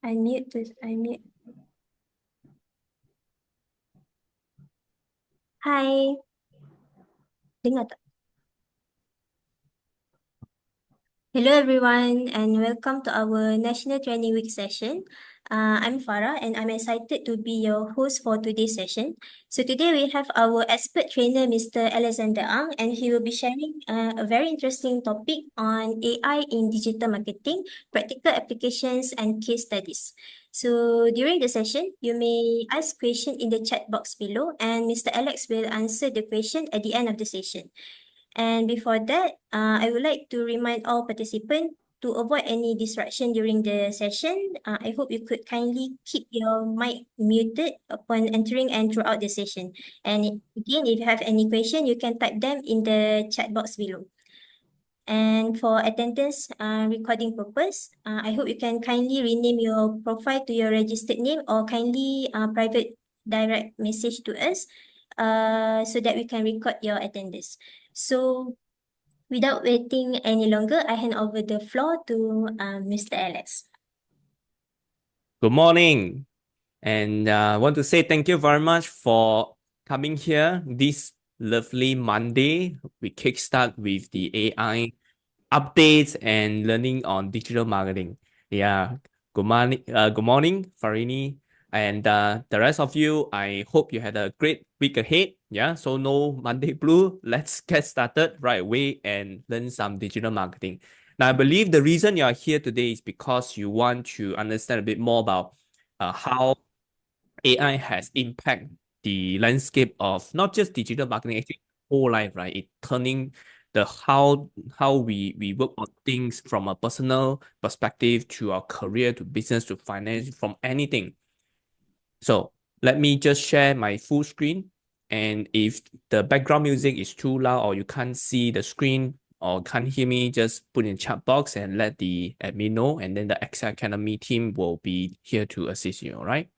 Unmute. Hai, dengar tak? Hello everyone and welcome to our National Training Week session. I'm Farah and I'm excited to be your host for today's session. So today we have our expert trainer, Mr. Alexander Ang, and he will be sharing a very interesting topic on AI in digital marketing, practical applications and case studies. So during the session, you may ask questions in the chat box below and Mr. Alex will answer the question at the end of the session. And before that, I would like to remind all participants to avoid any disruption during the session. I hope you could kindly keep your mic muted upon entering and throughout the session. And again, if you have any question, you can type them in the chat box below. And for attendance recording purpose, I hope you can kindly rename your profile to your registered name or kindly private direct message to us so that we can record your attendance. So without waiting any longer, I hand over the floor to Mr. Alex. Good morning, and I want to say thank you very much for coming here this lovely Monday. We kickstart with the AI updates and learning on digital marketing. Yeah, good morning, Farini, and the rest of you. I hope you had a great week ahead. Yeah, so no Monday blue. Let's get started right away and learn some digital marketing. Now, I believe the reason you are here today is because you want to understand a bit more about how AI has impacted the landscape of not just digital marketing, actually whole life, right? It turning the how we work on things from a personal perspective to our career to business to finance from anything. So let me just share my full screen. And if the background music is too loud or you can't see the screen or can't hear me, just put in chat box and let the admin know. And then the Excel Academy team will be here to assist you, all right?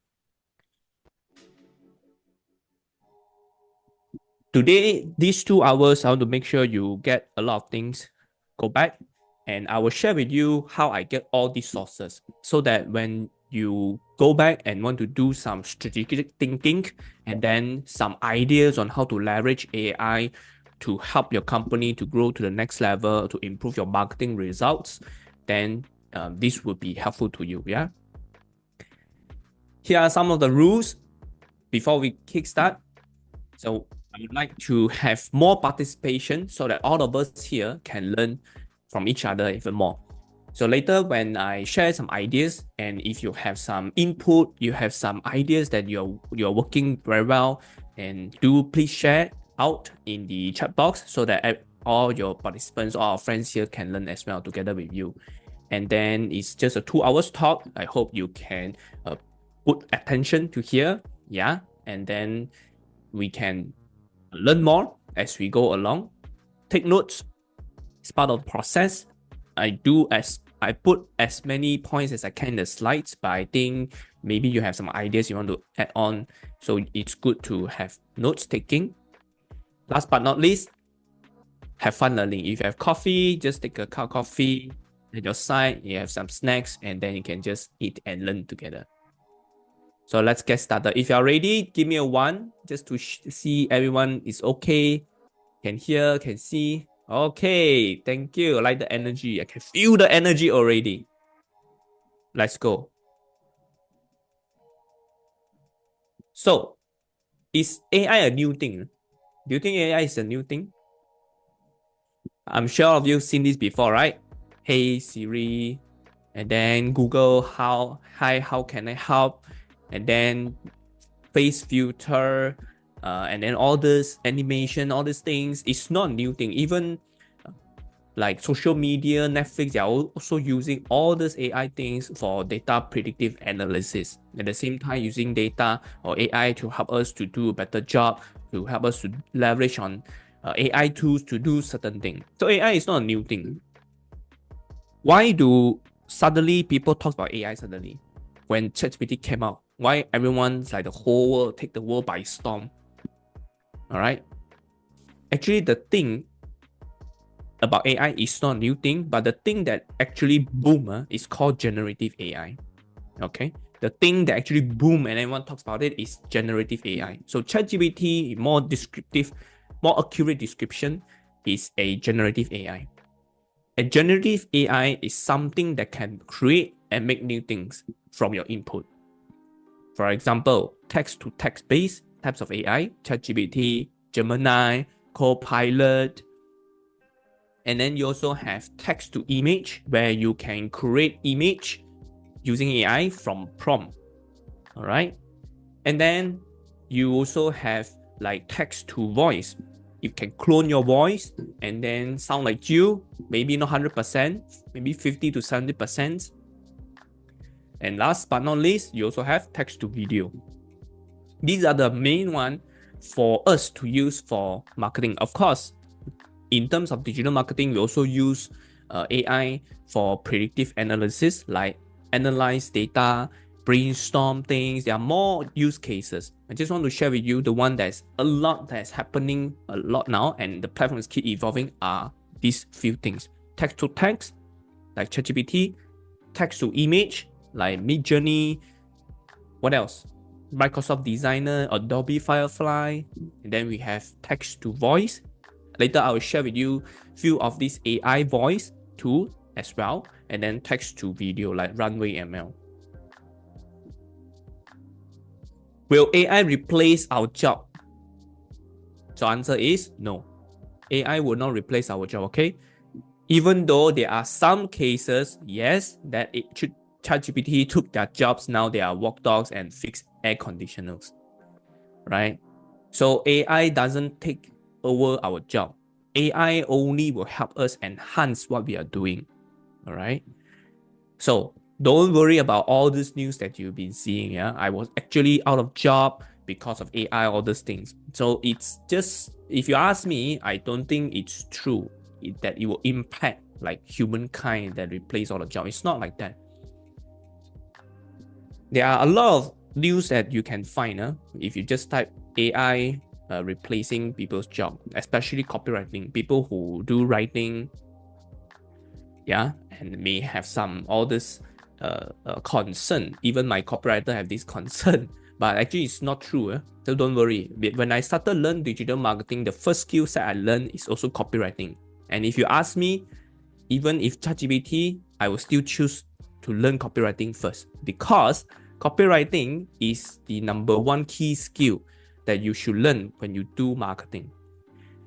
Today, these 2 hours, I want to make sure you get a lot of things. Go back and I will share with you how I get all these sources so that when you go back and want to do some strategic thinking and then some ideas on how to leverage AI to help your company to grow to the next level, to improve your marketing results, then this would be helpful to you. Yeah. Here are some of the rules before we kickstart. So I would like to have more participation so that all of us here can learn from each other even more. So later when I share some ideas and if you have some input, you have some ideas that you're working very well, and do please share out in the chat box so that all your participants, all our friends here can learn as well together with you. And then it's just a 2 hours talk. I hope you can put attention to here. Yeah. And then we can learn more as we go along. Take notes. It's part of the process. I put as many points as I can in the slides, but I think maybe you have some ideas you want to add on. So it's good to have notes taking. Last but not least, have fun learning. If you have coffee, just take a cup of coffee at your side. You have some snacks, and then you can just eat and learn together. So let's get started. If you're ready, give me a 1 just to see everyone is okay. Can hear, can see. Okay, thank you. I like the energy. I can feel the energy already. Let's go. So, is AI a new thing? Do you think AI is a new thing? I'm sure all of you seen this before, right? Hey Siri, and then Google, how can I help? And then face filter, and then all this animation, all these things. It's not a new thing. Even like social media, Netflix, they are also using all these AI things for data predictive analysis. At the same time, using data or AI to help us to do a better job, to help us to leverage on AI tools to do certain things. So AI is not a new thing. Why do suddenly people talk about AI suddenly? When ChatGPT came out, why everyone's like the whole world take the world by storm? All right. Actually, the thing about AI is not a new thing, but the thing that actually boom is called generative AI. Okay, the thing that actually boom and everyone talks about it is generative AI. So ChatGPT, more descriptive, more accurate description, is a generative AI. A generative AI is something that can create and make new things from your input. For example, text-to-text based types of AI, ChatGPT, Gemini, Copilot. And then you also have text-to-image, where you can create image using AI from prompt. All right. And then you also have like text-to-voice. You can clone your voice and then sound like you, maybe not 100%, maybe 50 to 70%. And last but not least, you also have text-to-video. These are the main one for us to use for marketing. Of course, in terms of digital marketing, we also use AI for predictive analysis, like analyze data, brainstorm things. There are more use cases. I just want to share with you the one that's a lot that's happening a lot now, and the platforms keep evolving, are these few things. Text to text, like ChatGPT, text to image, like Midjourney. What else? Microsoft Designer, Adobe Firefly. And then we have text to voice. Later, I will share with you few of these AI voice tools as well. And then text to video like Runway ML. Will AI replace our job? So answer is no. AI will not replace our job, okay? Even though there are some cases, yes, that ChatGPT took their jobs. Now they are walk dogs and fix air conditioners, right? So AI doesn't take over our job. AI only will help us enhance what we are doing, all right? So don't worry about all this news that you've been seeing. Yeah, I was actually out of job because of AI, all these things. So it's just, if you ask me, I don't think it's true that it will impact like humankind that replace all the job. It's not like that. There are a lot of news that you can find if you just type AI replacing people's job, especially copywriting. People who do writing, yeah, and may have some all this concern. Even my copywriter have this concern, but actually it's not true. So don't worry. When I started learn digital marketing, the first skill set I learned is also copywriting. And if you ask me, even if ChatGPT, I will still choose to learn copywriting first, because copywriting is the #1 key skill that you should learn when you do marketing.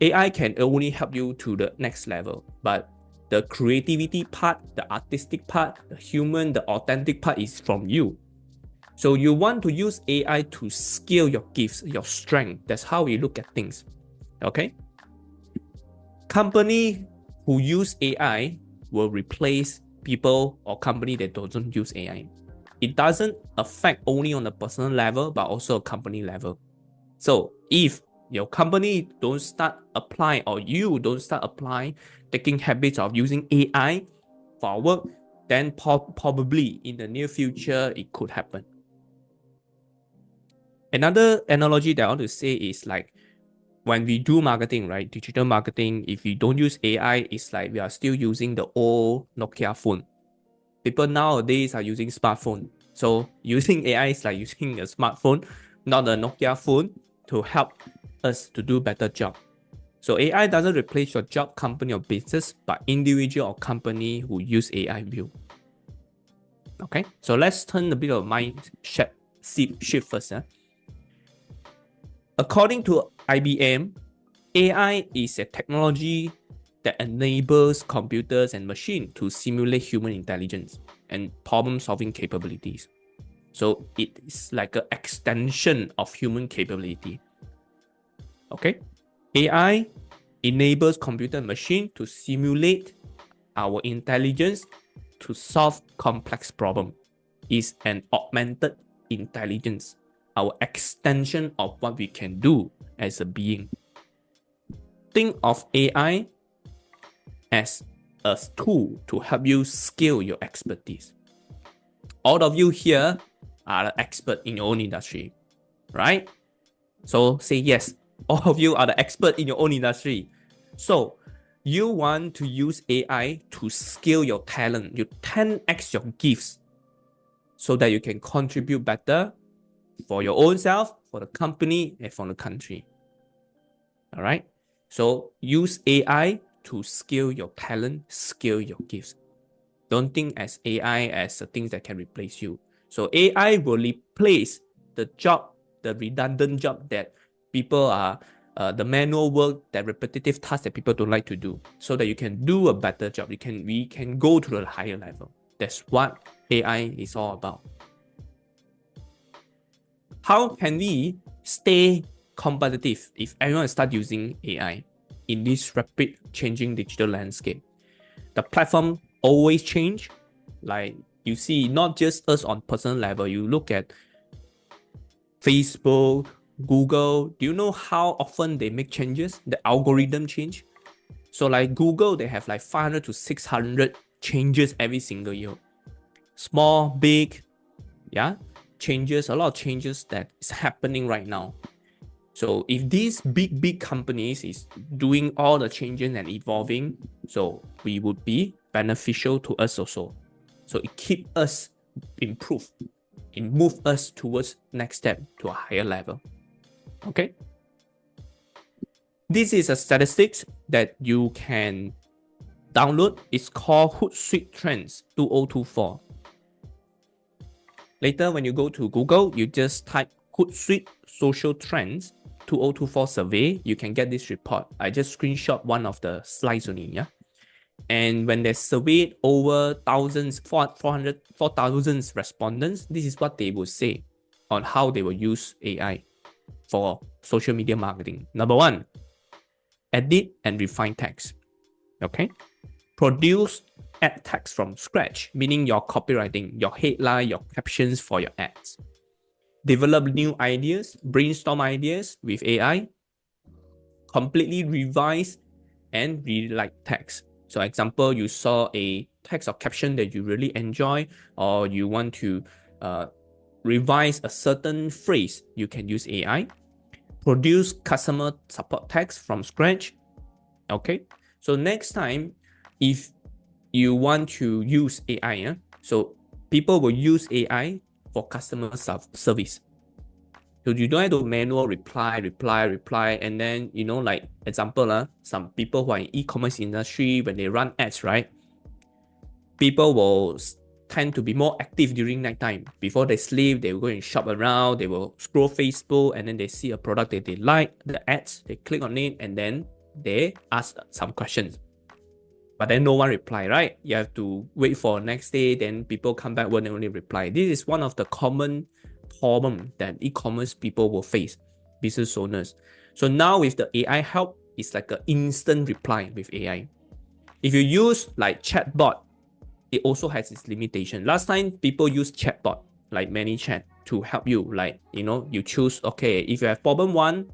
AI can only help you to the next level, but the creativity part, the artistic part, the human, the authentic part is from you. So you want to use AI to scale your gifts, your strength. That's how we look at things. Okay? Company who use AI will replace people or company that doesn't use AI. It doesn't affect only on a personal level, but also a company level. So if your company don't start applying, or you don't start applying, taking habits of using AI for our work, then probably in the near future, it could happen. Another analogy that I want to say is like, when we do marketing, right? Digital marketing, if you don't use AI, it's like we are still using the old Nokia phone. People nowadays are using smartphone. So using AI is like using a smartphone, not a Nokia phone, to help us to do better job. So AI doesn't replace your job, company, or business, but individual or company who use AI will. Okay, so let's turn a bit of mind shift first. According to IBM, AI is a technology that enables computers and machines to simulate human intelligence and problem-solving capabilities. So it is like an extension of human capability. Okay, AI enables computer and machine to simulate our intelligence to solve complex problems. Is an augmented intelligence, our extension of what we can do as a being. Think of AI as a tool to help you scale your expertise. All of you here are the expert in your own industry, right? So say yes, all of you are the expert in your own industry. So you want to use AI to scale your talent, you 10x your gifts. so that you can contribute better for your own self, for the company, and for the country. All right. So use AI to scale your talent, scale your gifts. Don't think as AI as a thing that can replace you. So AI will replace the job, the redundant job that people are, the manual work, that repetitive task that people don't like to do, so that you can do a better job. We can go to a higher level. That's what AI is all about. How can we stay competitive if everyone start using AI in this rapid changing digital landscape? The platform always change. Like you see, not just us on personal level. You look at Facebook, Google. Do you know how often they make changes? The algorithm change. So like Google, they have like 500 to 600 changes every single year. Small, big, yeah, changes, a lot of changes that is happening right now. So if these big companies is doing all the changes and evolving, so we would be beneficial to us also. So it keep us improve, it move us towards next step to a higher level. Okay. This is a statistics that you can download. It's called Hootsuite Trends 2024. Later, when you go to Google, you just type Hootsuite Social Trends 2024 survey. You can get this report. I just screenshot one of the slides only, yeah. And when they surveyed over thousands, 4,000 respondents, this is what they will say on how they will use AI for social media marketing. Number one, edit and refine text. Okay. Produce ad text from scratch, meaning your copywriting, your headline, your captions for your ads. Develop new ideas, brainstorm ideas with AI. Completely revise and rewrite text. So example, you saw a text or caption that you really enjoy, or you want to revise a certain phrase, you can use AI. Produce customer support text from scratch. Okay. So next time, if you want to use AI, so people will use AI for customer service. So you don't have to manual reply, and then, you know, like example, some people who are in e-commerce industry, when they run ads, right? People will tend to be more active during night time. Before they sleep, they will go and shop around, they will scroll Facebook, and then they see a product that they like, the ads, they click on it, and then they ask some questions. But then no one reply, right? You have to wait for next day, then people come back when they only reply. This is one of the common problem that e-commerce people will face, business owners. So now with the AI help, it's like an instant reply with AI. If you use like chatbot, it also has its limitation. Last time people use chatbot like ManyChat to help you, like, you know, you choose, okay, if you have problem one,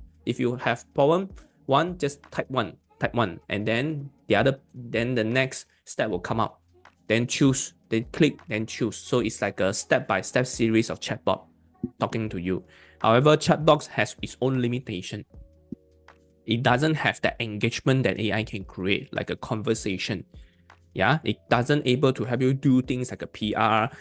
just type one, and then the next step will come up. Then choose, then click, then choose. So it's like a step-by-step series of chatbot talking to you. However, chatbox has its own limitation. It doesn't have the engagement that AI can create, like a conversation. Yeah, it doesn't able to help you do things like a PR.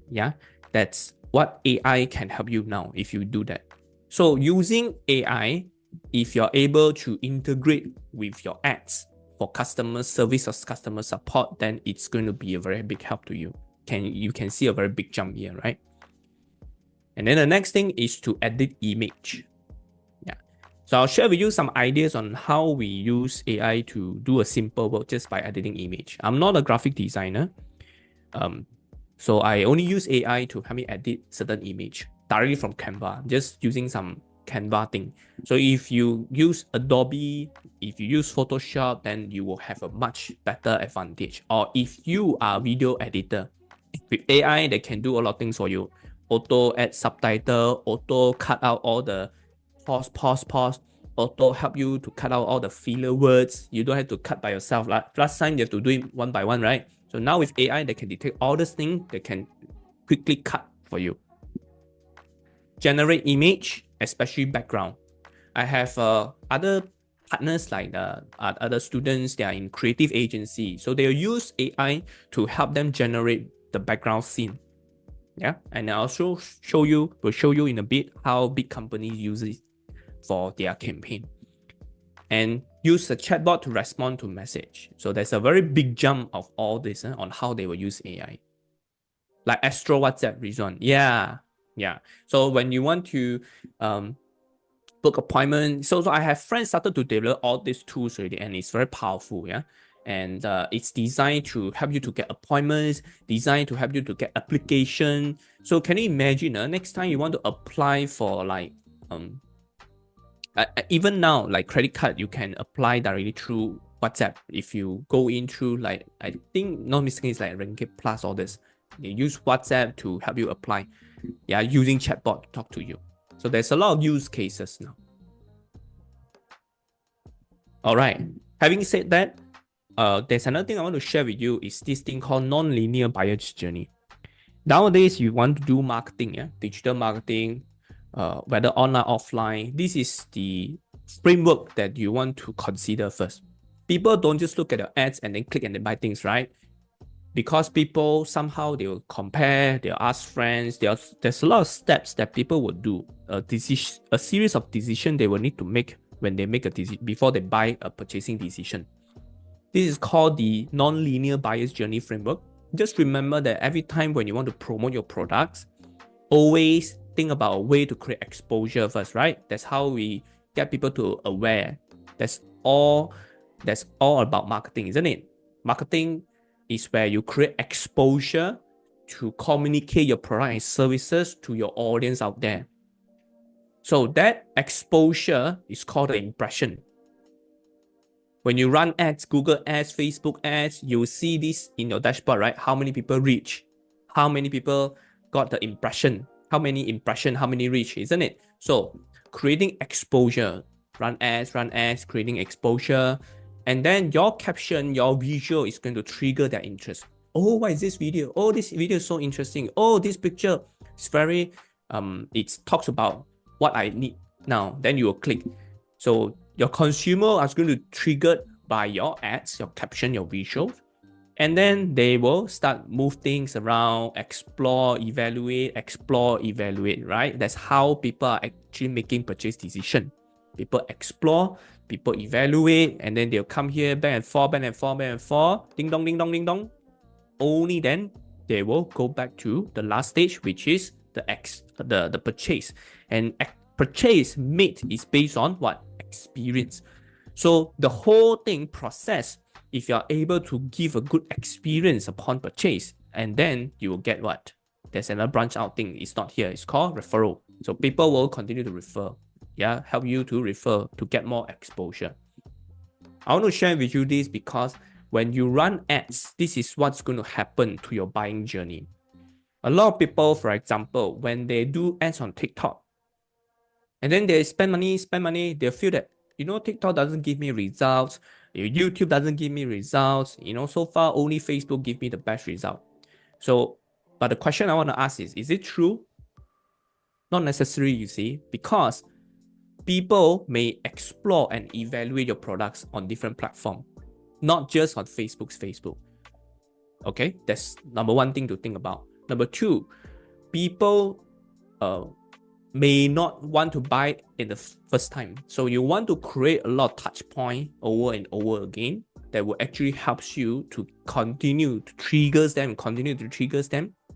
Yeah, that's what AI can help you now if you do that. So using AI, if you're able to integrate with your ads for customer service or customer support, then it's going to be a very big help to you. You can see a very big jump here, right? And then the next thing is to edit image. Yeah. So I'll share with you some ideas on how we use AI to do a simple work just by editing image. I'm not a graphic designer. So I only use AI to help me edit certain image directly from Canva, just using some Canva thing. So if you use Adobe, if you use Photoshop, then you will have a much better advantage. Or if you are a video editor, with AI, they can do a lot of things for you. Auto add subtitle, auto cut out all the pause, auto help you to cut out all the filler words. You don't have to cut by yourself. Last time you have to do it one by one, right? So now with AI, they can detect all these things, they can quickly cut for you. Generate image, especially background. I have other partners like other students, they are in creative agency. So they'll use AI to help them generate the background scene. Yeah, and I also will show you in a bit how big companies use it for their campaign. And use a chatbot to respond to message. So there's a very big jump of all this on how they will use AI. Like Astro WhatsApp, Rizwan. Yeah. So when you want to book appointment, so I have friends started to develop all these tools already, and it's very powerful. Yeah. And it's designed to help you to get appointments, designed to help you to get application. So can you imagine next time you want to apply for like even now, like credit card, you can apply directly through WhatsApp. If you go in through, like, I think not mistaken, it's like Ringgit Plus, all this. They use WhatsApp to help you apply. Yeah, using chatbot to talk to you. So there's a lot of use cases now. All right. Having said that, there's another thing I want to share with you is this thing called non-linear buyer's journey. Nowadays, you want to do marketing, digital marketing, whether online, offline. This is the framework that you want to consider first. People don't just look at your ads and then click and then buy things, right? Because people somehow they will compare, they'll ask friends. There's a lot of steps that people will do. A series of decisions they will need to make when they make a decision before they buy a purchasing decision. This is called the non-linear buyer's journey framework. Just remember that every time when you want to promote your products, always think about a way to create exposure first, right? That's how we get people to aware. That's all about marketing, isn't it? Marketing is where you create exposure to communicate your product and services to your audience out there. So that exposure is called the impression. When you run ads, Google ads, Facebook ads, you'll see this in your dashboard, right? How many people reach? How many people got the impression? How many impression? How many reach? Isn't it? So creating exposure, run ads, creating exposure. And then your caption, your visual is going to trigger their interest. Oh, what is this video? Oh, this video is so interesting. Oh, this picture is very, it talks about what I need now. Then you will click. So your consumer is going to trigger by your ads, your caption, your visuals, and then they will start move things around, explore, evaluate, right? That's how people are actually making purchase decision. People explore, people evaluate, and then they'll come here back and forth, ding dong, ding dong, ding dong. Only then they will go back to the last stage, which is the purchase. And purchase made is based on what? Experience. So the whole thing process, if you are able to give a good experience upon purchase, and then you will get what? There's another branch out thing. It's not here. It's called referral. So people will continue to refer. Yeah, help you to refer to get more exposure. I want to share with you this because when you run ads, this is what's going to happen to your buying journey. A lot of people, for example, when they do ads on TikTok, and then they spend money, they feel that, TikTok doesn't give me results, YouTube doesn't give me results, so far only Facebook give me the best result. So, but the question I want to ask is it true? Not necessary, you see, because people may explore and evaluate your products on different platforms, not just on Facebook's Facebook. Okay, that's number one thing to think about. Number two, people may not want to buy in the first time. So you want to create a lot of touch point over and over again that will actually helps you to continue to trigger them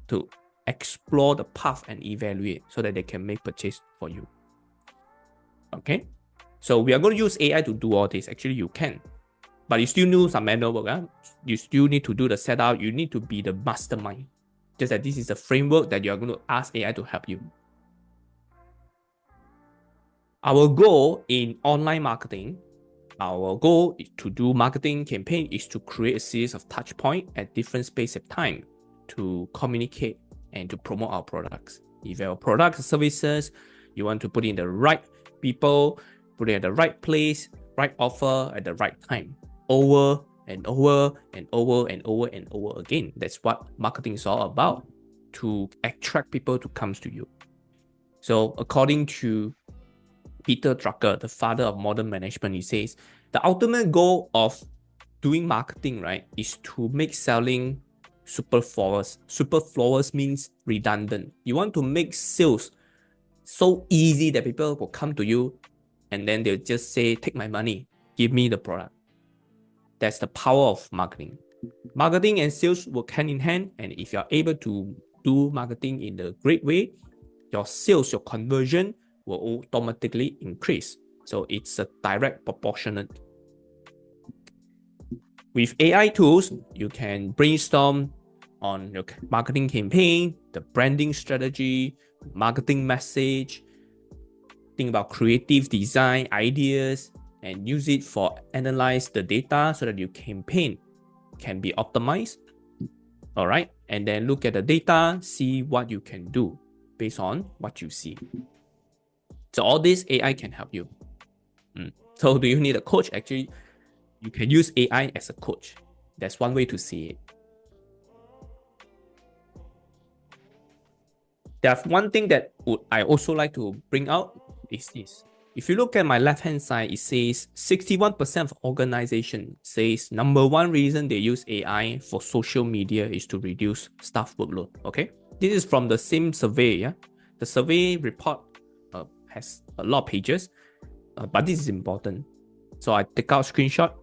to explore the path and evaluate so that they can make purchase for you. Okay, so we are going to use AI to do all this. Actually, you can, but you still need some manual work. You still need to do the setup. You need to be the mastermind. Just that this is the framework that you are going to ask AI to help you. Our goal in online marketing, our goal to do marketing campaign is to create a series of touch points at different space of time to communicate and to promote our products. If you have products and services, you want to put in the right people, put it at the right place, right offer at the right time, over and over and over and over and over again. That's what marketing is all about, to attract people to come to you. So according to Peter Drucker, the father of modern management, he says, the ultimate goal of doing marketing, right, is to make selling superfluous. Superfluous means redundant. You want to make sales so easy that people will come to you and then they'll just say, take my money, give me the product. That's the power of marketing. Marketing and sales work hand in hand, and if you're able to do marketing in a great way, your sales, your conversion will automatically increase. So it's a direct proportionate. With AI tools, you can brainstorm on your marketing campaign, the branding strategy, marketing message, think about creative design ideas, and use it for analyze the data so that your campaign can be optimized. All right, and then look at the data, see what you can do based on what you see. So all this AI can help you. So do you need a coach? Actually, you can use AI as a coach. That's one way to see it. There's one thing that I also like to bring out is this. If you look at my left-hand side, it says 61% of organizations says number one reason they use AI for social media is to reduce staff workload. Okay, this is from the same survey. Yeah, the survey report has a lot of pages, but this is important. So I take out a screenshot.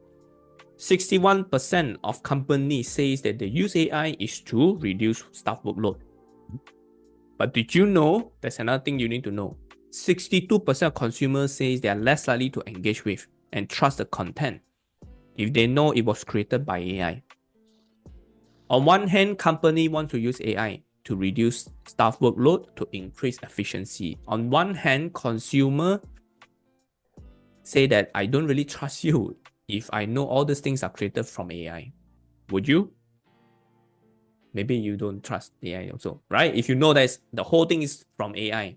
61% of companies says that they use AI is to reduce staff workload. But did you know, there's another thing you need to know. 62% of consumers say they are less likely to engage with and trust the content if they know it was created by AI. On one hand, company want to use AI to reduce staff workload to increase efficiency. On one hand, consumer say that I don't really trust you if I know all these things are created from AI. Would you? Maybe you don't trust AI also, right? If you know that the whole thing is from AI.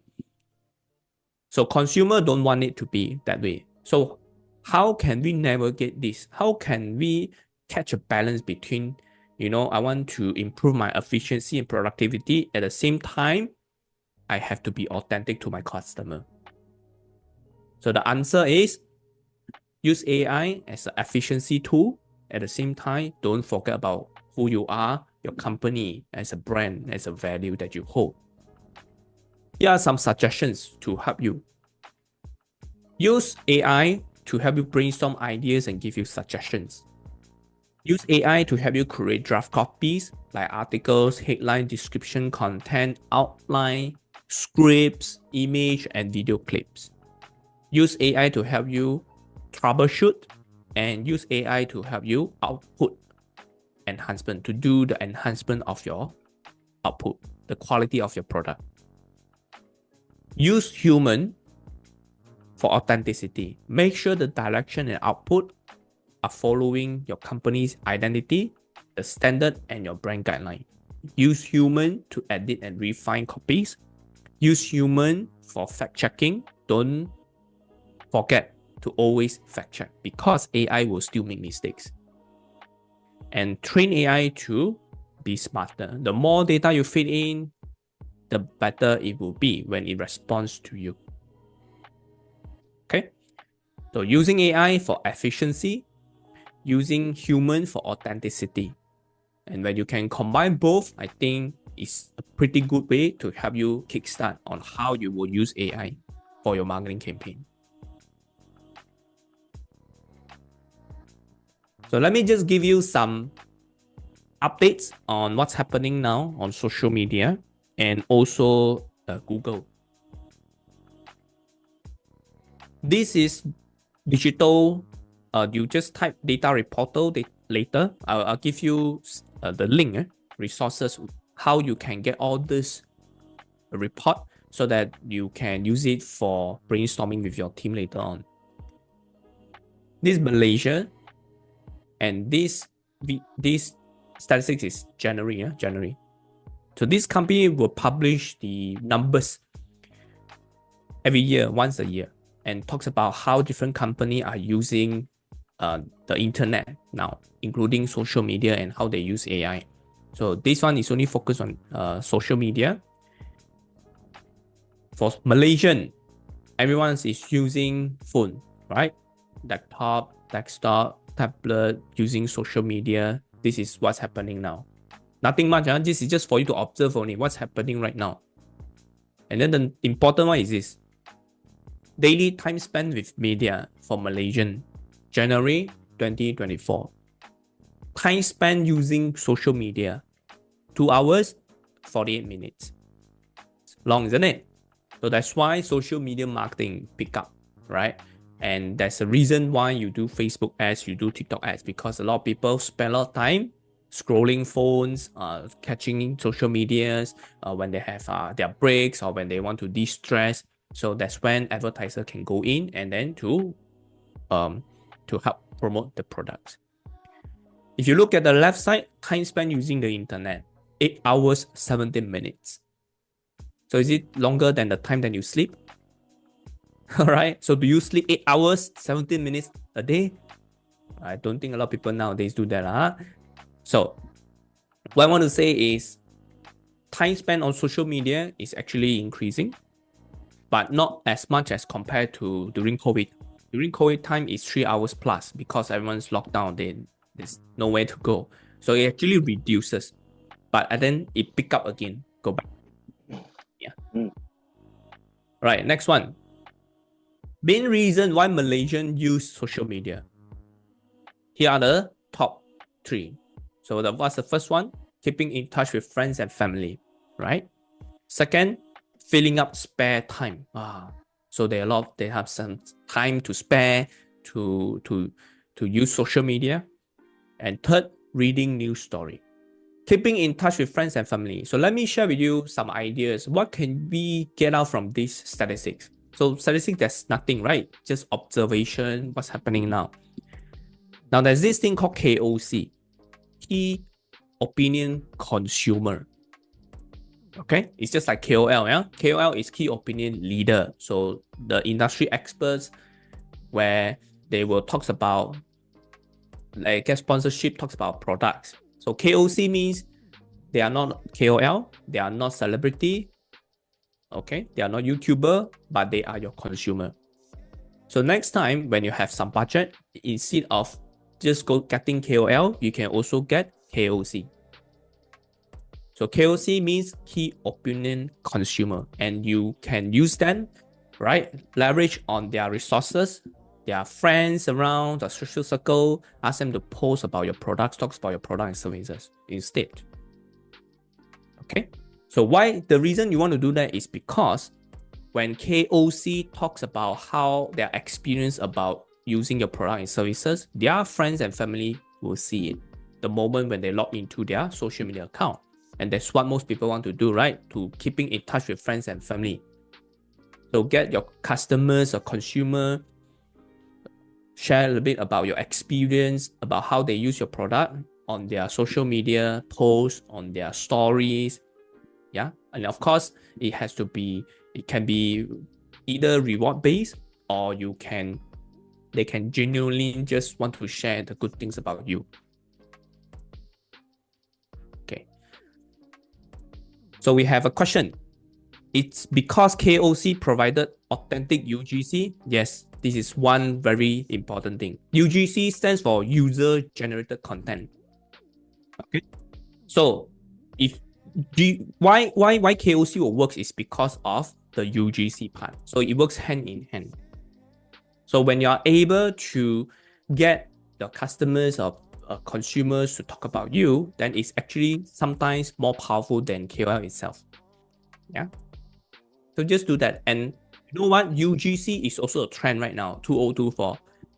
So consumer don't want it to be that way. So how can we navigate this? How can we catch a balance between, I want to improve my efficiency and productivity. At the same time, I have to be authentic to my customer. So the answer is use AI as an efficiency tool. At the same time, don't forget about who you are, your company as a brand, as a value that you hold. Here are some suggestions to help you. Use AI to help you brainstorm ideas and give you suggestions. Use AI to help you create draft copies like articles, headline, description, content, outline, scripts, image, and video clips. Use AI to help you troubleshoot, and use AI to help you output enhancement, to do the enhancement of your output, the quality of your product. Use human for authenticity. Make sure the direction and output are following your company's identity, the standard, and your brand guideline. Use human to edit and refine copies. Use human for fact-checking. Don't forget to always fact-check because AI will still make mistakes. And train AI to be smarter. The more data you feed in, the better it will be when it responds to you. Okay, so using AI for efficiency, using human for authenticity. And when you can combine both, I think it's a pretty good way to help you kickstart on how you will use AI for your marketing campaign. So let me just give you some updates on what's happening now on social media and also Google. This is digital. You just type data reportal later. I'll give you the link, resources, how you can get all this report so that you can use it for brainstorming with your team later on. This is Malaysia, and this statistics is January. So this company will publish the numbers every year, once a year, and talks about how different companies are using the internet now, including social media and how they use AI. So this one is only focused on social media. For Malaysian, everyone is using phone, right? Desktop, tablet, using social media. This is what's happening now. Nothing much. This is just for you to observe only what's happening right now. And then the important one is this. Daily time spent with media for Malaysian, January 2024. Time spent using social media, 2 hours, 48 minutes. Long, isn't it? So that's why social media marketing pick up, right? And that's the reason why you do Facebook ads, you do TikTok ads, because a lot of people spend a lot of time scrolling phones, catching social medias when they have their breaks or when they want to de-stress. So that's when advertiser can go in and then to help promote the products. If you look at the left side, time spent using the internet, 8 hours, 17 minutes. So is it longer than the time that you sleep? All right. So do you sleep 8 hours, 17 minutes a day? I don't think a lot of people nowadays do that. So what I want to say is time spent on social media is actually increasing, but not as much as compared to during COVID. During COVID time is 3 hours plus because everyone's locked down. There's nowhere to go. So it actually reduces, but then it pick up again, go back. Yeah. Right, next one. Main reason why Malaysians use social media. Here are the top 3. So what's the first one? Keeping in touch with friends and family, right? Second, filling up spare time. So they have some time to spare to use social media. And third, reading news story. Keeping in touch with friends and family. So let me share with you some ideas. What can we get out from these statistics? So statistics, there's nothing, right? Just observation, what's happening now. Now there's this thing called KOC, Key Opinion Consumer. Okay, it's just like KOL, yeah? KOL is Key Opinion Leader. So the industry experts where they will talk about, like get sponsorship, talks about products. So KOC means they are not KOL, they are not celebrity, okay? They are not YouTuber, but they are your consumer. So next time when you have some budget, instead of just getting KOL, you can also get KOC. So KOC means Key Opinion Consumer, and you can use them, right? Leverage on their resources, their friends around, the social circle, ask them to post about your products, talk about your product and services instead. Okay, so the reason you want to do that is because when KOC talks about how their experience about using your product and services, their friends and family will see it the moment when they log into their social media account. And that's what most people want to do, right? To keeping in touch with friends and family. So get your customers or consumer, share a little bit about your experience, about how they use your product on their social media posts, on their stories. Yeah. And of course, it can be either reward based or they can genuinely just want to share the good things about you. Okay. So we have a question. It's because KOC provided authentic UGC? Yes, this is one very important thing. UGC stands for user generated content. Okay. So why KOC will work is because of the UGC part. So it works hand in hand. So when you are able to get your customers or consumers to talk about you, then it's actually sometimes more powerful than KOL itself. Yeah. So just do that. And you know what? UGC is also a trend right now, 2024.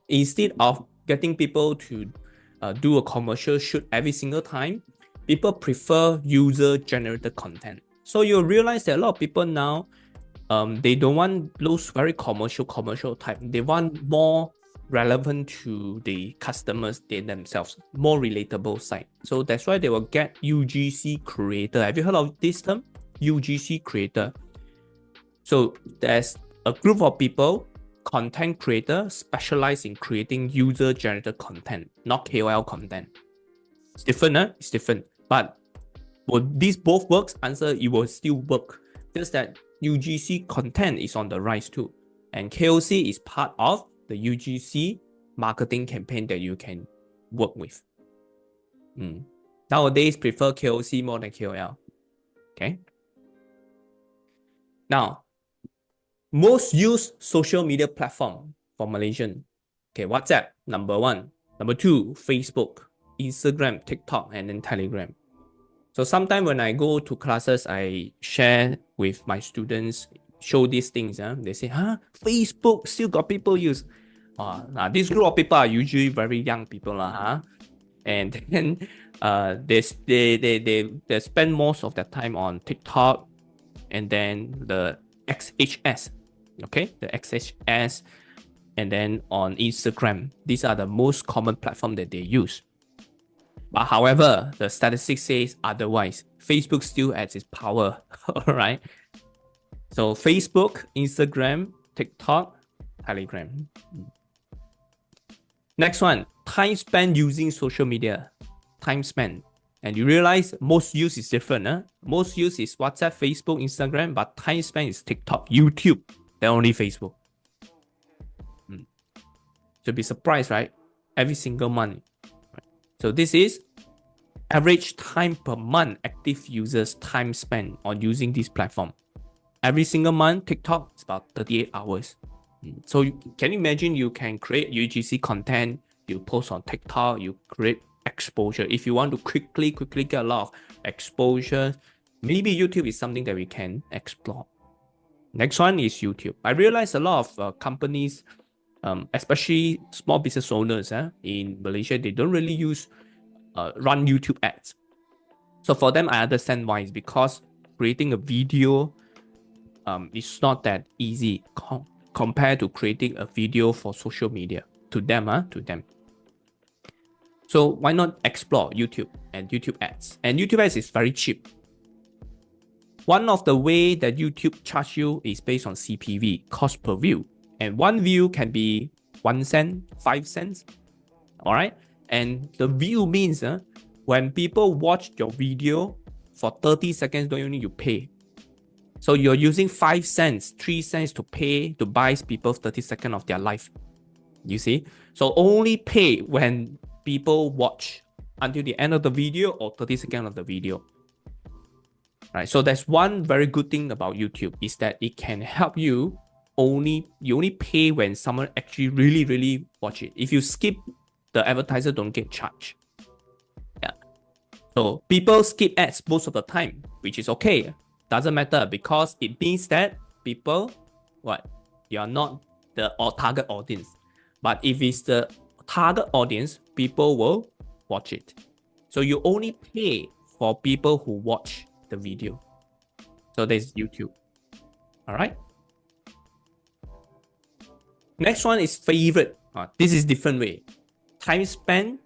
Instead of getting people to do a commercial shoot every single time, people prefer user-generated content. So you'll realize that a lot of people now, they don't want those very commercial type. They want more relevant to the customers themselves, more relatable side. So that's why they will get UGC creator. Have you heard of this term? UGC creator. So there's a group of people, content creator, specialized in creating user-generated content, not KOL content. It's different, huh? It's different. But would these both works? Answer, it will still work. Just that UGC content is on the rise too. And KOC is part of the UGC marketing campaign that you can work with. nowadays prefer KOC more than KOL. Okay. Now, most used social media platform for Malaysian. Okay, WhatsApp, number 1. Number 2, Facebook, Instagram, TikTok, and then Telegram. So sometimes when I go to classes, I share with my students, show these things. They say, Facebook still got people use. Now this group of people are usually very young people. And then they spend most of their time on TikTok and then the XHS. Okay, the XHS, and then on Instagram. These are the most common platform that they use. But however, the statistics says otherwise. Facebook still has its power. All right. So Facebook, Instagram, TikTok, Telegram. Next one, time spent using social media. Time spent. And you realize most use is different. Most use is WhatsApp, Facebook, Instagram, but time spent is TikTok, YouTube, then only Facebook. You'll be surprised, right? Every single month. So this is average time per month active users time spent on using this platform. Every single month, TikTok is about 38 hours. So can you imagine you can create UGC content, you post on TikTok, you create exposure. If you want to quickly get a lot of exposure, maybe YouTube is something that we can explore. Next one is YouTube. I realize a lot of companies, especially small business owners in Malaysia, they don't really run YouTube ads. So for them, I understand why. It's because creating a video is not that easy compared to creating a video for social media to them. So why not explore YouTube and YouTube ads? And YouTube ads is very cheap. One of the way that YouTube charge you is based on CPV, cost per view. And one view can be 1 cent, 5 cents. All right. And the view means when people watch your video for 30 seconds, don't you need to pay? So you're using 5 cents, 3 cents to pay to buy people 30 seconds of their life. You see? So only pay when people watch until the end of the video or 30 seconds of the video. Right. So that's one very good thing about YouTube is that it can help you only pay when someone actually really watch it. If you skip, the advertiser don't get charged. Yeah. So people skip ads most of the time, which is okay. Doesn't matter because it means that people, you are not the target audience. But if it's the target audience, people will watch it. So you only pay for people who watch the video. So there's YouTube. All right. Next one is favorite. This is different way. Time spent,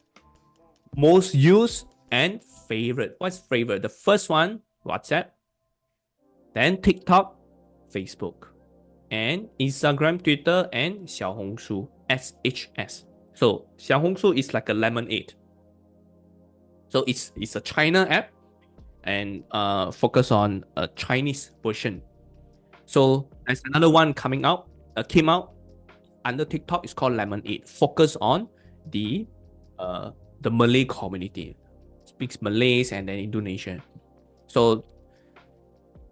most used, and favorite. What's favorite? The first one, WhatsApp. Then TikTok, Facebook. And Instagram, Twitter, and 𝐶𝐿 SHS. So 𝐶𝐿 is like a lemonade. So it's a China app and focus on a Chinese version. So there's another one came out under TikTok. It's called Lemonade. Focus on the Malay community. Speaks Malays and then Indonesian. So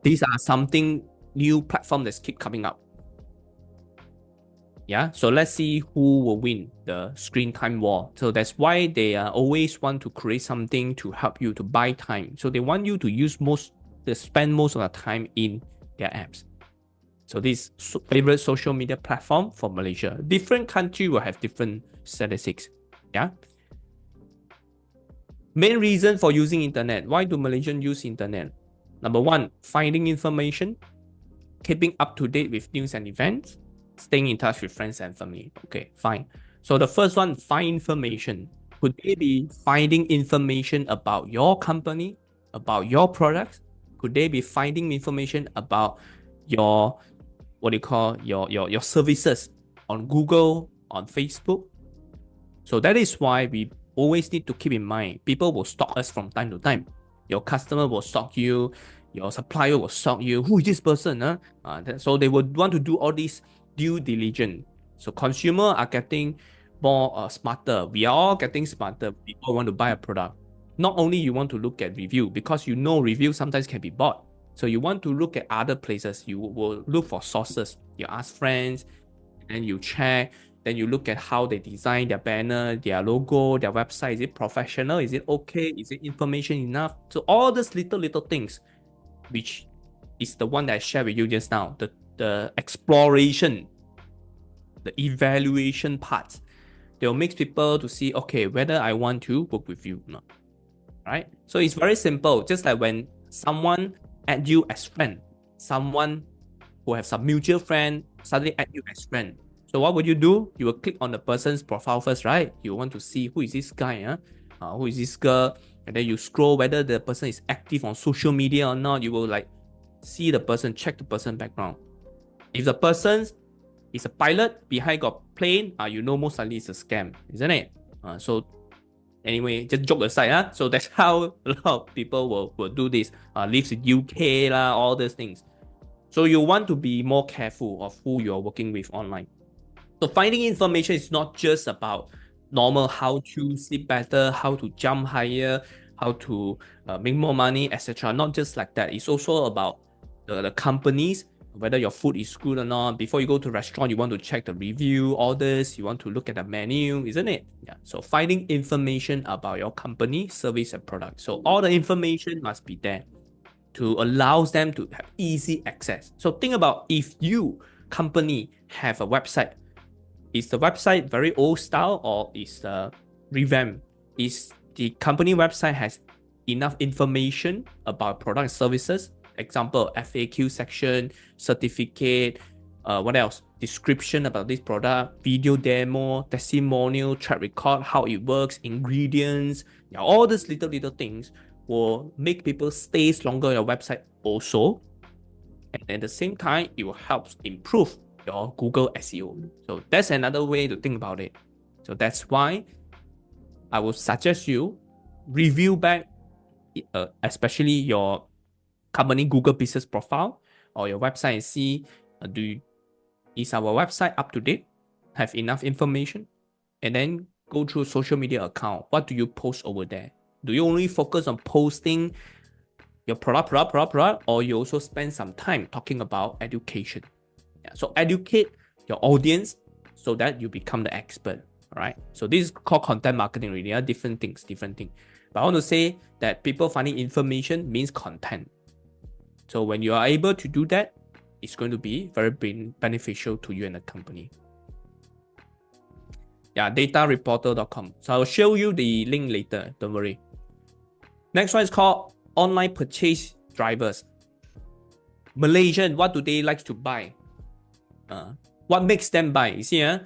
these are something new platform that's keep coming up. Yeah, so let's see who will win the screen time war. So that's why they always want to create something to help you to buy time. So they want you to spend most of the time in their apps. So this favorite social media platform for Malaysia. Different country will have different statistics. Yeah. Main reason for using internet. Why do Malaysians use internet? Number 1, finding information, keeping up to date with news and events, staying in touch with friends and family. Okay, fine. So the first one, find information. Could they be finding information about your company, about your products? Could they be finding information about your your services on Google, on Facebook? So that is why we always need to keep in mind, people will stalk us from time to time. Your customer will stalk you, your supplier will stalk you. Who is this person? So they would want to do all this due diligence. So consumers are getting more smarter. We are all getting smarter. People want to buy a product. not only you want to look at review, because you know review sometimes can be bought. So you want to look at other places. You will look for sources. You ask friends, and you check. Then you look at how they design their banner, their logo, their website. Is it professional? Is it okay? Is it information enough? So all these little things, which is the one that I shared with you just now, the exploration, the evaluation part, they'll make people to see, okay, whether I want to work with you or not. Right? So it's very simple. Just like when someone add you as friend, someone who have some mutual friend suddenly add you as friend. So what would you do? You will click on the person's profile first, right? You want to see who is this guy, who is this girl, and then you scroll whether the person is active on social media or not. You will like see the person, check the person background. If the person is a pilot, behind got plane, you know most likely it's a scam, isn't it? So anyway, just joke aside, so that's how a lot of people will do this. Lives in UK, all these things. So you want to be more careful of who you're working with online. So finding information is not just about normal how to sleep better, how to jump higher, how to make more money, etc. Not just like that. It's also about the companies, whether your food is good or not. Before you go to a restaurant, you want to check the review, orders, you want to look at the menu, isn't it? Yeah. So finding information about your company, service, and product. So all the information must be there to allow them to have easy access. So think about if you company have a website. Is the website very old style or is revamped? Is the company website has enough information about product and services? Example, FAQ section, certificate, what else? Description about this product, video demo, testimonial, track record, how it works, ingredients. Yeah, all these little things will make people stay longer on your website also. And at the same time, it will help improve your Google SEO. So that's another way to think about it. So that's why I would suggest you review back, especially your company Google business profile or your website and see, is our website up to date? Have enough information? And then go through social media account. What do you post over there? Do you only focus on posting your product, or you also spend some time talking about education? Yeah, so educate your audience so that you become the expert. All right. So this is called content marketing. Really, different things. But I want to say that people finding information means content. So when you are able to do that, it's going to be very beneficial to you and the company. Yeah, datareporter.com. So I'll show you the link later. Don't worry. Next one is called online purchase drivers. Malaysian, what do they like to buy? What makes them buy? You see,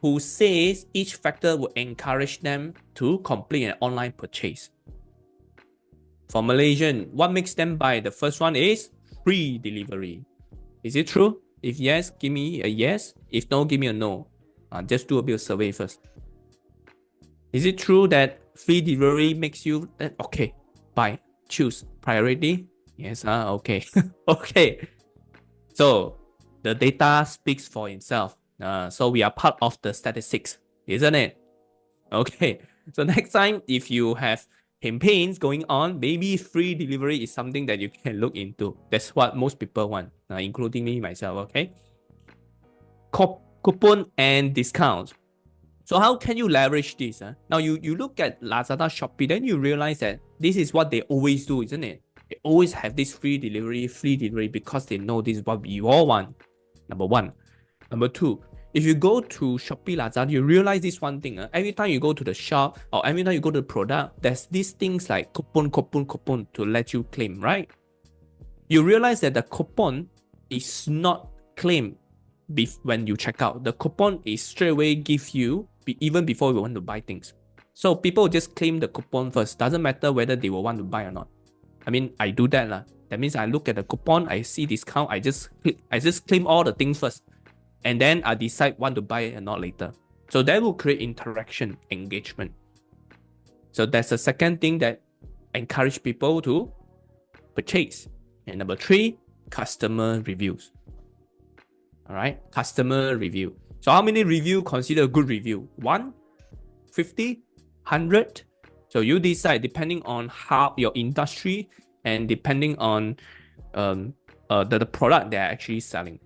who says each factor will encourage them to complete an online purchase? For Malaysian, what makes them buy? The first one is free delivery. Is it true? If yes, give me a yes. If no, give me a no. Just do a bit of survey first. Is it true that free delivery makes you okay? Buy, choose priority. Yes. Okay. Okay. So the data speaks for itself. So we are part of the statistics, isn't it? Okay. So next time, if you have campaigns going on, maybe free delivery is something that you can look into. That's what most people want, including me, myself, okay? Coupon and discounts. So how can you leverage this? Now you look at Lazada, Shopee, then you realize that this is what they always do, isn't it? They always have this free delivery because they know this is what we all want. Number one. Number two, if you go to Shopee, Lazada, you realize this one thing. Every time you go to the shop or every time you go to the product, there's these things like coupon to let you claim, right? You realize that the coupon is not claimed when you check out. The coupon is straight away give you even before you want to buy things. So people just claim the coupon first. Doesn't matter whether they will want to buy or not. I mean, I do that. That means I look at the coupon, I see discount, I just claim all the things first. And then I decide want to buy it or not later. So that will create interaction, engagement. So that's the second thing that encourage people to purchase. And number three, customer reviews. All right, customer review. So how many review consider a good review? 1, 50, 100? So you decide depending on how your industry and depending on the product they're actually selling.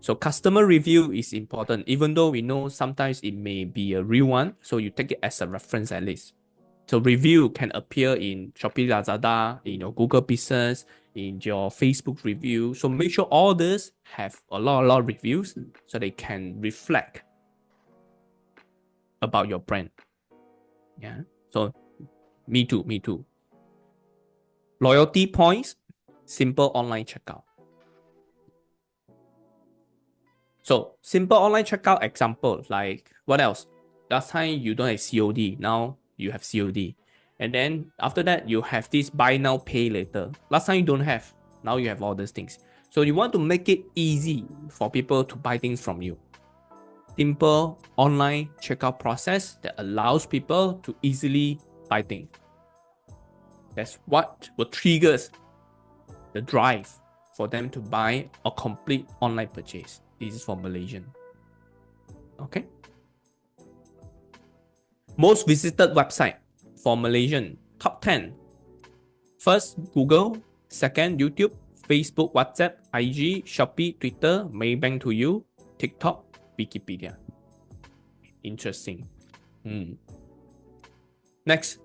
So customer review is important, even though we know sometimes it may be a real one. So you take it as a reference at least. So review can appear in Shopee, Lazada, in your Google Business, in your Facebook review. So make sure all this have a lot of reviews so they can reflect about your brand. Yeah. So me too. Loyalty points, simple online checkout. So simple online checkout example, like what else? Last time you don't have COD, now you have COD. And then after that, you have this buy now, pay later. Last time you don't have, now you have all these things. So you want to make it easy for people to buy things from you. Simple online checkout process that allows people to easily buy things. That's what will trigger the drive for them to buy a complete online purchase. This is for Malaysian. Okay. Most visited website for Malaysian, top 10. First, Google. Second, YouTube. Facebook, WhatsApp, IG, Shopee, Twitter, Maybank to you, TikTok, Wikipedia. Interesting. Next,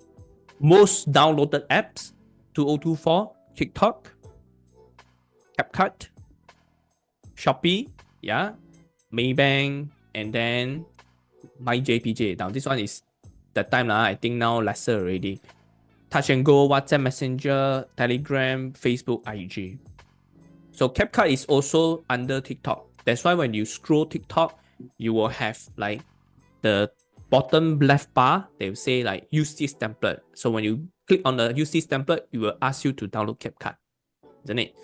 most downloaded apps, 2024, TikTok, CapCut, Shopee, yeah, Maybank, and then MyJPJ. Now this one is the time I think now lesser already. Touch and Go, WhatsApp Messenger, Telegram, Facebook, IG. So CapCut is also under TikTok. That's why when you scroll TikTok, you will have like the bottom left bar, they will say like use this template. So when you click on the use this template, it will ask you to download CapCut, isn't it?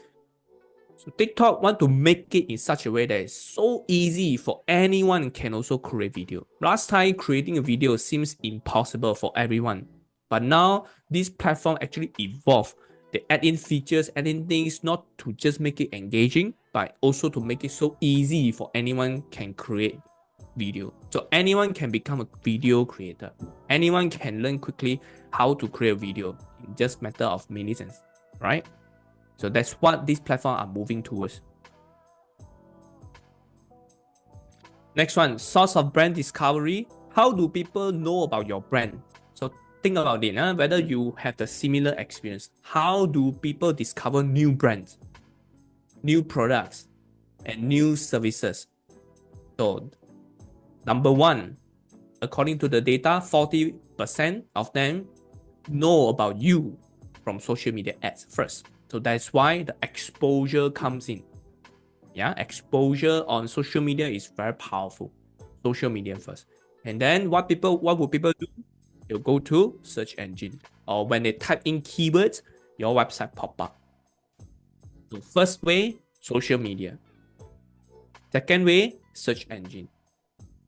So TikTok want to make it in such a way that it's so easy for anyone can also create video. Last time creating a video seems impossible for everyone, but now this platform actually evolved. They add in features, add in things not to just make it engaging, but also to make it so easy for anyone can create video. So anyone can become a video creator. Anyone can learn quickly how to create a video in just matter of minutes, right? So that's what these platforms are moving towards. Next one, source of brand discovery. How do people know about your brand? So think about it, whether you have the similar experience. How do people discover new brands, new products, and new services? So number one, according to the data, 40% of them know about you from social media ads first. So that's why the exposure comes in. Yeah, exposure on social media is very powerful. Social media first. And then what would people do? They'll go to search engine. Or when they type in keywords, your website pop up. So first way, social media. Second way, search engine.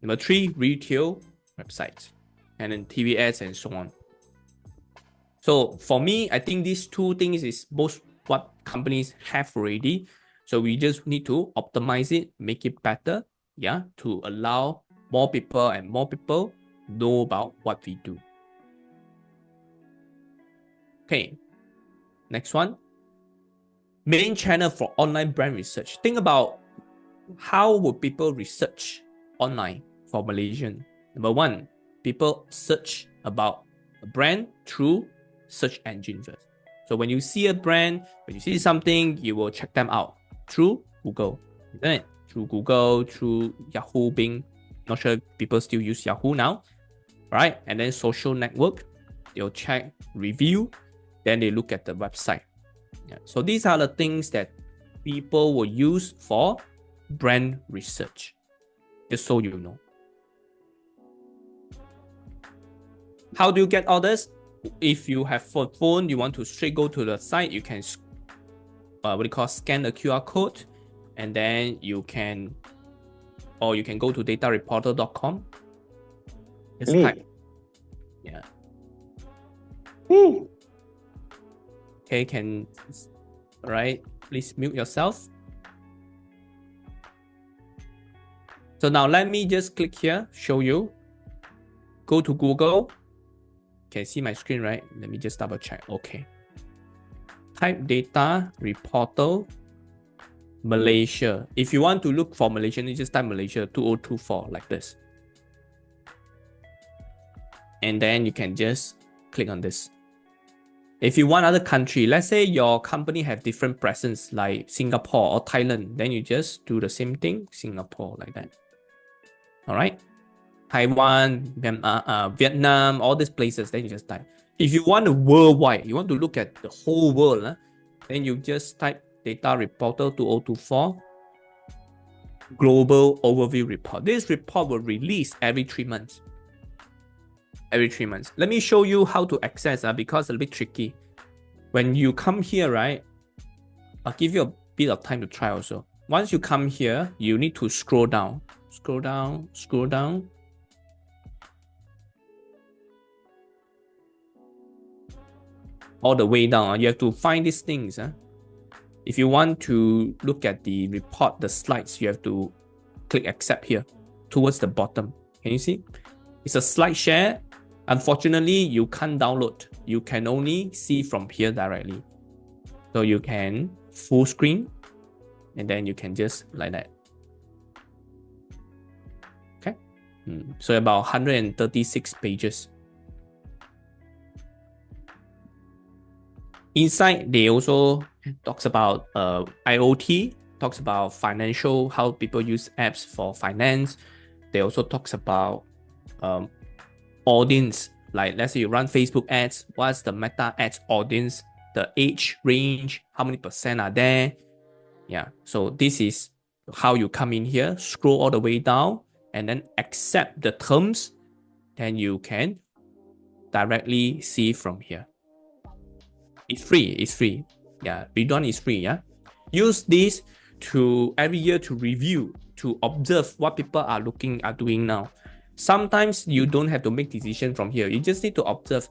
Number 3, retail websites. And then TV ads and so on. So for me, I think these two things is most what companies have already. So we just need to optimize it, make it better, yeah, to allow more people know about what we do. Okay, next one. Main channel for online brand research. Think about how would people research online for Malaysian. Number 1, people search about a brand through search engine first. So when you see a brand, when you see something, you will check them out through Google, isn't it? Through Google, through Yahoo, Bing. Not sure if people still use Yahoo now, right? And then social network, they'll check review, then they look at the website. Yeah. So these are the things that people will use for brand research, just so you know. How do you get all this? If you have a phone, you want to straight go to the site, you can scan the QR code, and then you can go to datareporter.com. Just type. Yeah. Okay, right? Please mute yourself. So now let me just click here, show you. Go to Google. Can see my screen, right? Let me just double check. Okay. Type data, reporter, Malaysia. If you want to look for Malaysia, you just type Malaysia 2024 like this. And then you can just click on this. If you want other country, let's say your company have different presence like Singapore or Thailand, then you just do the same thing, Singapore like that. All right. Taiwan, Vietnam, all these places, then you just type. If you want a worldwide, you want to look at the whole world, then you just type data reporter 2024 global overview report. This report will release every 3 months. Every 3 months. Let me show you how to access because it's a bit tricky. When you come here, right, I'll give you a bit of time to try also. Once you come here, you need to scroll down. Scroll down, scroll down. All the way down. You have to find these things. If you want to look at the report, the slides, you have to click accept here towards the bottom. Can you see? It's a slide share. Unfortunately, you can't download. You can only see from here directly. So you can full screen and then you can just like that. Okay. So about 136 pages. Inside, they also talks about IoT, talks about financial, how people use apps for finance. They also talks about audience, like let's say you run Facebook ads, what's the meta ads audience, the age range, how many % are there. Yeah, so this is how you come in here, scroll all the way down and then accept the terms, then you can directly see from here. It's free, it's free. Yeah, Redon is free. Yeah, use this to every year to review, to observe what people are doing now. Sometimes you don't have to make decision from here. You just need to observe,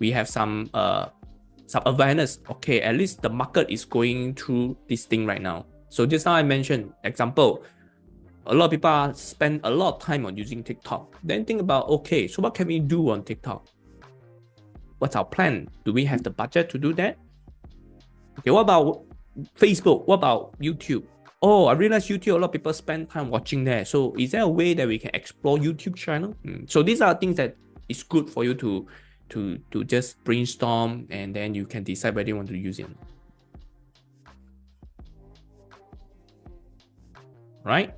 we have some awareness. Okay, at least the market is going through this thing right now. So just now I mentioned, example, a lot of people spend a lot of time on using TikTok. Then think about, okay, so what can we do on TikTok? What's our plan? Do we have the budget to do that? Okay, what about Facebook? What about YouTube? Oh, I realized YouTube, a lot of people spend time watching there. So is there a way that we can explore YouTube channel? So these are things that is good for you to just brainstorm, and then you can decide whether you want to use it. Right?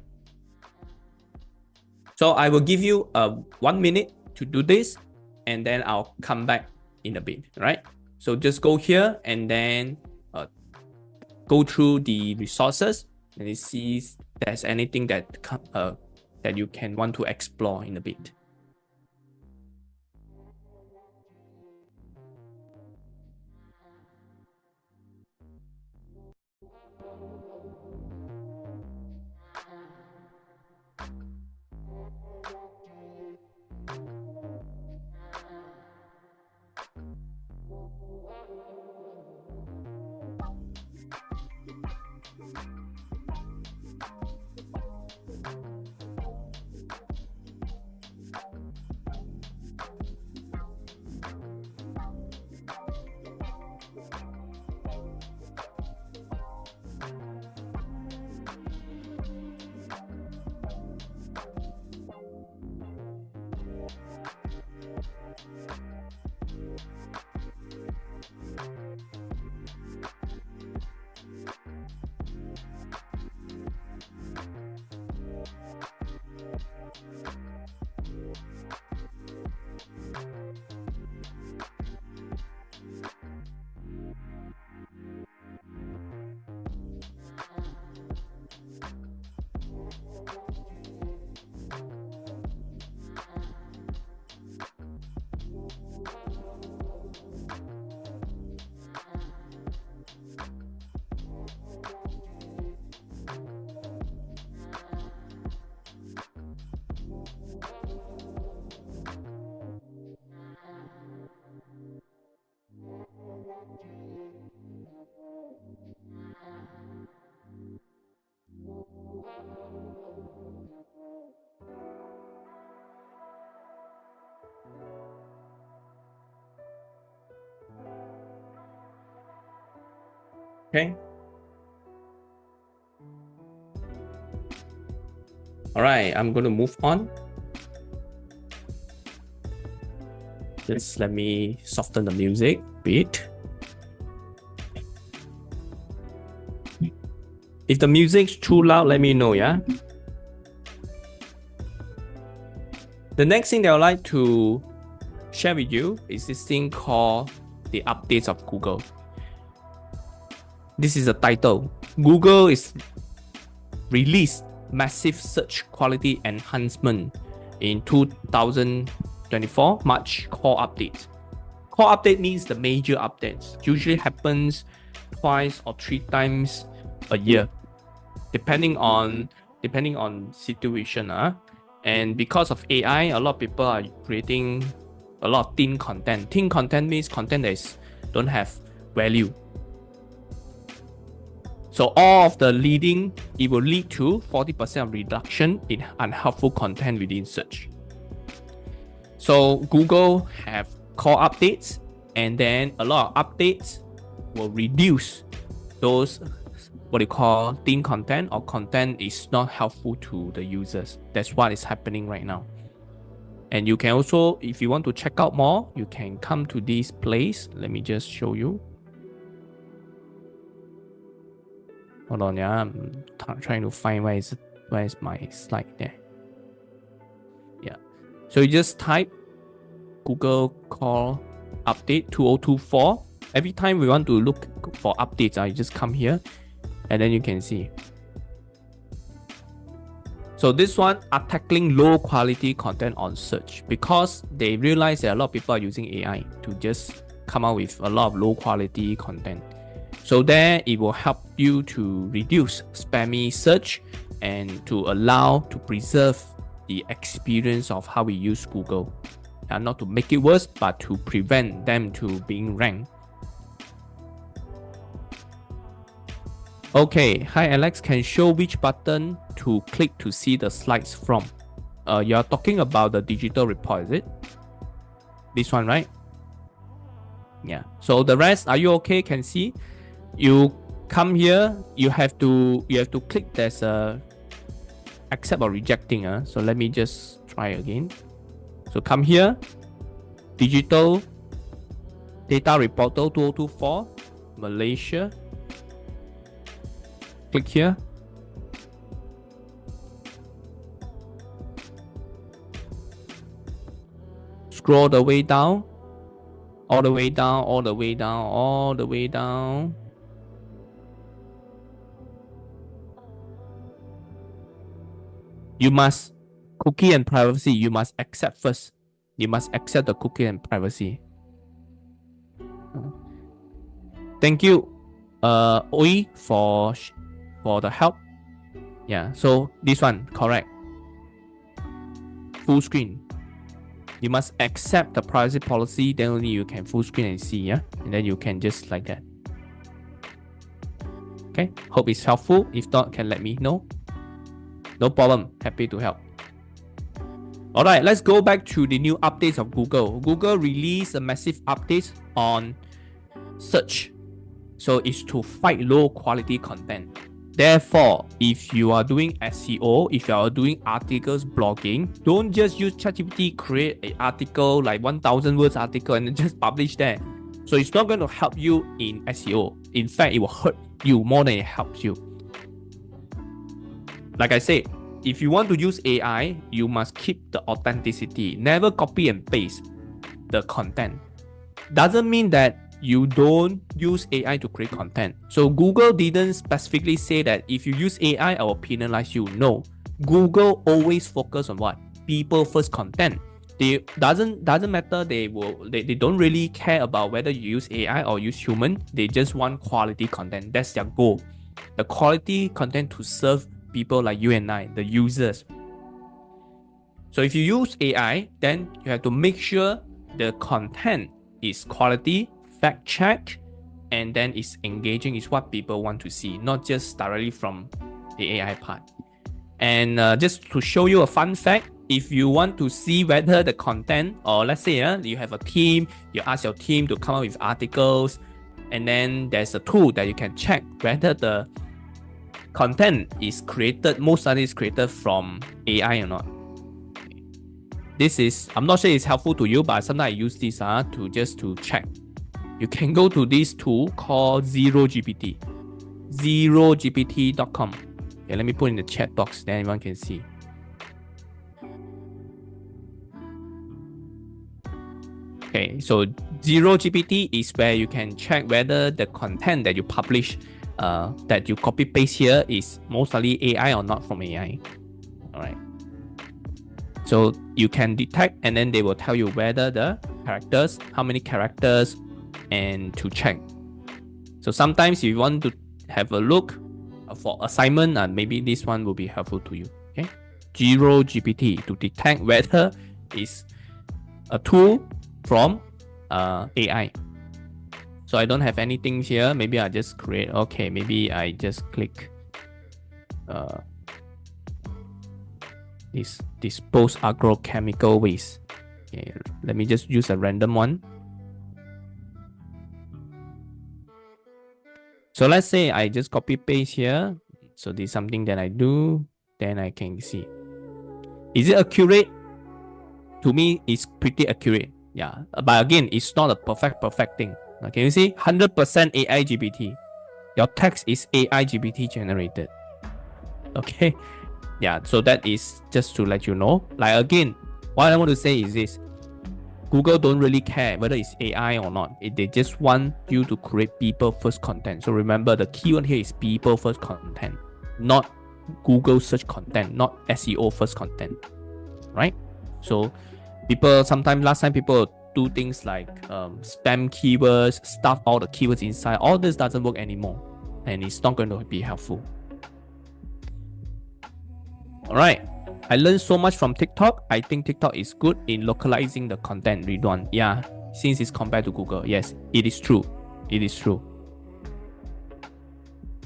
So I will give you 1 minute to do this, and then I'll come back in a bit, right? So just go here and then go through the resources and see if there's anything that you can want to explore in a bit. Okay. All right, I'm going to move on. Just let me soften the music a bit. If the music's too loud, let me know, yeah? The next thing that I would like to share with you is this thing called the updates of Google. This is the title. Google is released massive search quality enhancement in 2024 March core update. Core update means the major updates. Usually happens twice or 3 times a year, depending on situation. And because of AI, a lot of people are creating a lot of thin content. Thin content means content that don't have value. So all of the leading, it will lead to 40% of reduction in unhelpful content within search. So Google have core updates, and then a lot of updates will reduce those what you call thin content, or content is not helpful to the users. That's what is happening right now. And you can also, if you want to check out more, you can come to this place. Let me just show you. Hold on, yeah, I'm trying to find where is my slide there. Yeah, so you just type Google Core Update 2024. Every time we want to look for updates, you just come here, and then you can see. So this one are tackling low quality content on search, because they realize that a lot of people are using AI to just come out with a lot of low quality content. So there it will help you to reduce spammy search and to allow to preserve the experience of how we use Google. And not to make it worse, but to prevent them to being ranked. Okay, hi Alex, can you show which button to click to see the slides from? You're talking about the digital report, is it? This one, right? Yeah. So the rest, are you okay? Can see? You come here, you have to click there's a accept or rejecting. So let me just try again. So come here, digital data report 2024 Malaysia. Click here. Scroll the way down, all the way down, all the way down, all the way down. You must cookie and privacy. You must accept first. You must accept the cookie and privacy. Thank you, Oi, for the help. Yeah, so this one correct. Full screen. You must accept the privacy policy, then only you can full screen and see, yeah? And then you can just like that. Okay, hope it's helpful. If not, can let me know. No problem, happy to help. All right, let's go back to the new updates of Google. Google released a massive update on search. So it's to fight low quality content. Therefore, if you are doing SEO, if you are doing articles, blogging, don't just use ChatGPT, create an article, like 1,000 words article, and then just publish that. So it's not going to help you in SEO. In fact, it will hurt you more than it helps you. Like I said, if you want to use AI, you must keep the authenticity. Never copy and paste the content. Doesn't mean that you don't use AI to create content. So Google didn't specifically say that if you use AI, I will penalize you. No, Google always focus on what? People first content. They doesn't matter. They don't really care about whether you use AI or use human. They just want quality content. That's their goal. The quality content to serve people like you and I, the users. So if you use AI, then you have to make sure the content is quality, fact check, and then it's engaging, is what people want to see, not just directly from the AI part. And just to show you a fun fact, if you want to see whether the content, or let's say you have a team, you ask your team to come up with articles, And then there's a tool that you can check whether the content is created, most likely is created from AI or not. This is, I'm not sure it's helpful to you, but sometimes I use this to check. You can go to this tool called ZeroGPT, zerogpt.com. Okay, let me put in the chat box, then everyone can see. Okay, so ZeroGPT is where you can check whether the content that you publish, that you copy paste here is mostly AI or not from AI. All right. So you can detect, and then they will tell you whether the characters, how many characters, and to check. So sometimes if you want to have a look for assignment, maybe this one will be helpful to you. Okay, ZeroGPT to detect whether it's a tool from AI. So I don't have anything here. Maybe I just create. Okay, maybe I just click this dispose agrochemical waste. Okay, let me just use a random one. So let's say I just copy paste here. So this is something that I do. Then I can see. Is it accurate? To me, it's pretty accurate. Yeah, but again, it's not a perfect thing. Can you see? 100% AI GPT. Your text is AI GPT generated. Okay. Yeah, so that is just to let you know. Like again, what I want to say is this. Google don't really care whether it's AI or not. They just want you to create people first content. So remember, the keyword here is people first content, not Google search content, not SEO first content, right? So people sometimes, last time people do things like spam keywords, stuff all the keywords inside. All this doesn't work anymore, and it's not going to be helpful. All right. I learned so much from TikTok. I think TikTok is good in localizing the content, Ridwan. Yeah, since it's compared to Google. Yes, it is true. It is true.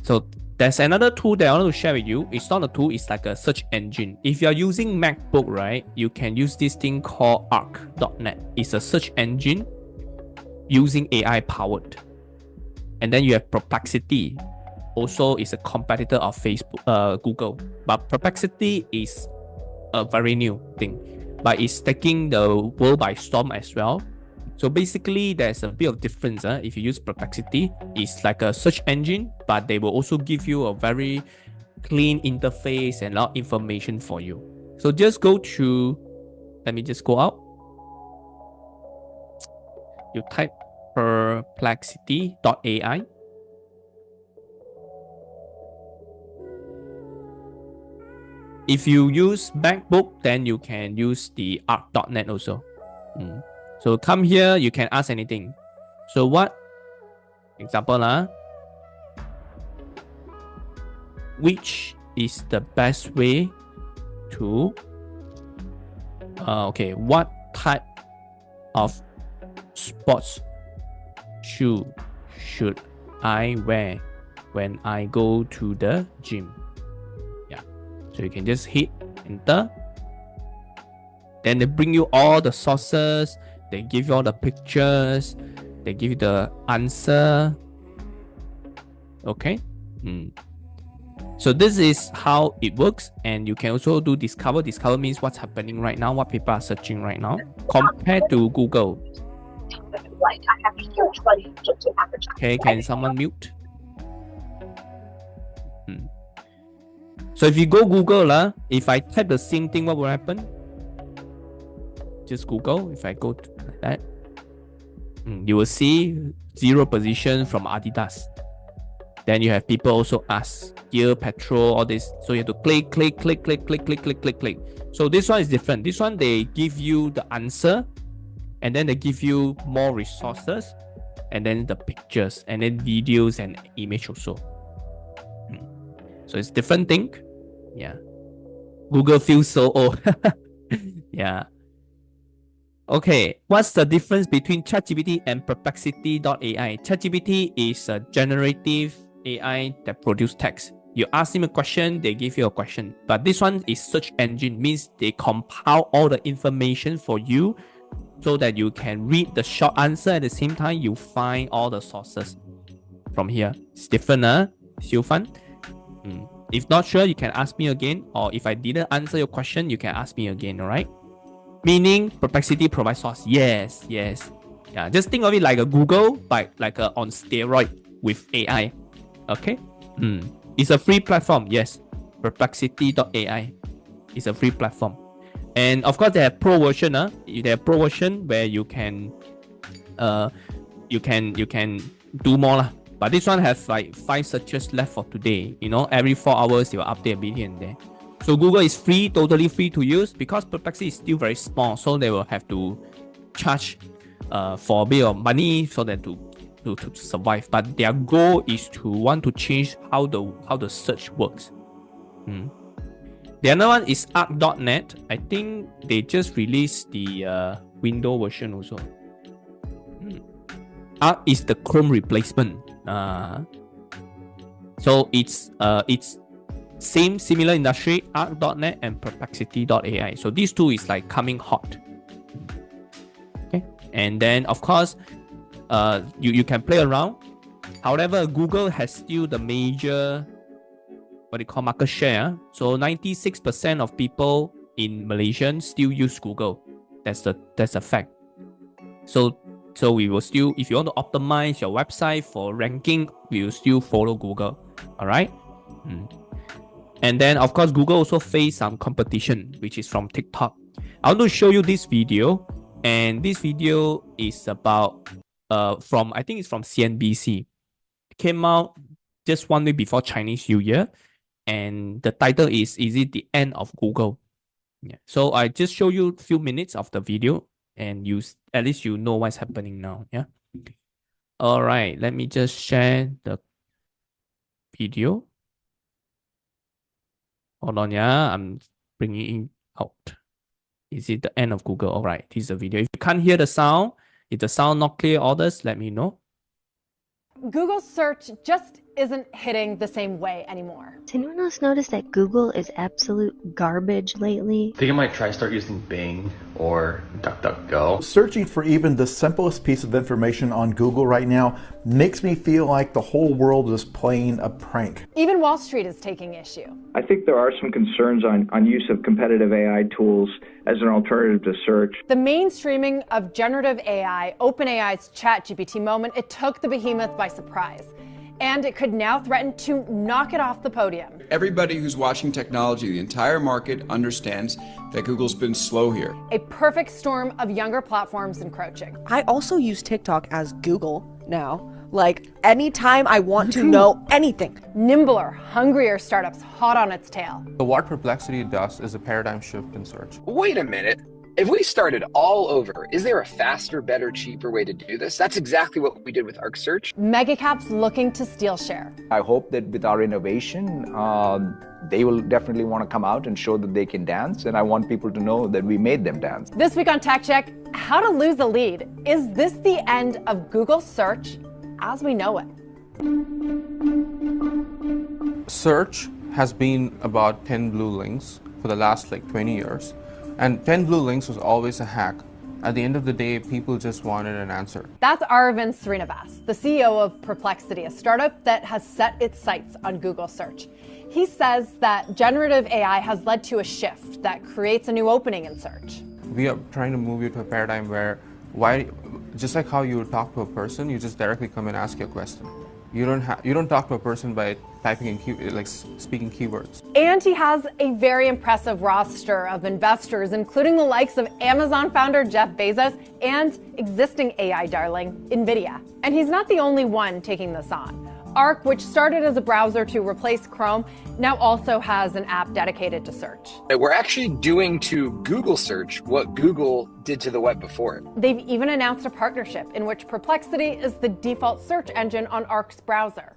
So there's another tool that I want to share with you. It's not a tool, it's like a search engine. If you're using MacBook, right, you can use this thing called arc.net. It's a search engine using AI powered. And then you have Perplexity. Also, it's a competitor of Facebook, Google. But Perplexity is a very new thing, but it's taking the world by storm as well. So basically, there's a bit of difference. If you use Perplexity, it's like a search engine, but they will also give you a very clean interface and a lot of information for you. So just go to, let me just go out. You type perplexity.ai. If you use MacBook, then you can use the arc.net also. So come here, you can ask anything. So what, example, which is the best way to, okay, what type of sports shoe should I wear when I go to the gym? So you can just hit enter. Then they bring you all the sources. They give you all the pictures. They give you the answer. Okay. So this is how it works. And you can also do discover. Discover means what's happening right now, what people are searching right now, compared to Google. Okay, can someone mute? So if you go Google, if I type the same thing, what will happen? Just Google. If I go to that, you will see 0 position from Adidas. Then you have people also ask gear, petrol, all this. So you have to click. So this one is different. This one, they give you the answer, and then they give you more resources, and then the pictures, and then videos and image also. So it's different thing. Yeah. Google feels so old. Yeah. Okay. What's the difference between ChatGPT and Perplexity.ai? ChatGPT is a generative AI that produces text. You ask him a question, they give you a question. But this one is search engine, means they compile all the information for you so that you can read the short answer at the same time you find all the sources. from here. It's different, still fun. If not sure, you can ask me again, or if I didn't answer your question, you can ask me again, all right? Meaning Perplexity provides source. Yes. Yeah, just think of it like a Google, but like a on steroid with AI. Okay? It's a free platform. Yes. Perplexity.ai is a free platform. And of course, they have pro version. They have pro version where you can do more lah. But this one has like 5 searches left for today. You know, every 4 hours they will update a bit here and there. So Google is free, totally free to use, because Perplexity is still very small, so they will have to charge for a bit of money so that to survive. But their goal is to want to change how the search works. The other one is 𝐴RC.net. I think they just released the Windows version also. 𝐴RC is the Chrome replacement. So it's similar industry, 𝐴RC.net and Perplexity.ai. So these two is like coming hot. Okay, and then of course, you can play around. However, Google has still the major market share. So 96% of people in Malaysia still use Google. That's a fact. So we will still, if you want to optimize your website for ranking, we will still follow Google. All right. And then of course, Google also face some competition, which is from TikTok. I want to show you this video, and this video is about I think it's from CNBC. It came out just 1 week before Chinese New Year, and the title is it the end of Google? Yeah. So I just show you a few minutes of the video, and at least you know what's happening now. Yeah. All right. Let me just share the video. Hold on, yeah. I'm bringing it out. Is it the end of Google? All right. This is the video. If you can't hear the sound, if the sound not clear, others, let me know. Google search just isn't hitting the same way anymore. Has anyone else noticed that Google is absolute garbage lately? I think I might try start using Bing or DuckDuckGo. Searching for even the simplest piece of information on Google right now makes me feel like the whole world is playing a prank. Even Wall Street is taking issue. I think there are some concerns on use of competitive AI tools as an alternative to search. The mainstreaming of generative AI, OpenAI's ChatGPT moment, it took the behemoth by surprise. And it could now threaten to knock it off the podium. Everybody who's watching technology, the entire market, understands that Google's been slow here. A perfect storm of younger platforms encroaching. I also use TikTok as Google now. Like, anytime I want to know anything. Nimbler, hungrier startups hot on its tail. So what Perplexity does is a paradigm shift in search. Wait a minute. If we started all over, is there a faster, better, cheaper way to do this? That's exactly what we did with Arc Search. Megacaps looking to steal share. I hope that with our innovation, they will definitely want to come out and show that they can dance, and I want people to know that we made them dance. This week on Tech Check, how to lose a lead. Is this the end of Google search as we know it? Search has been about 10 blue links for the last 20 years. And 10 blue links was always a hack. At the end of the day, people just wanted an answer. That's Aravind Srinivas, the CEO of Perplexity, a startup that has set its sights on Google search. He says that generative AI has led to a shift that creates a new opening in search. We are trying to move you to a paradigm where, just like how you talk to a person, you just directly come and ask your question. You don't talk to a person by typing in speaking keywords. And he has a very impressive roster of investors, including the likes of Amazon founder Jeff Bezos and existing AI darling NVIDIA. And he's not the only one taking this on. Arc, which started as a browser to replace Chrome, now also has an app dedicated to search. We're actually doing to Google search what Google did to the web before it. They've even announced a partnership in which Perplexity is the default search engine on Arc's browser.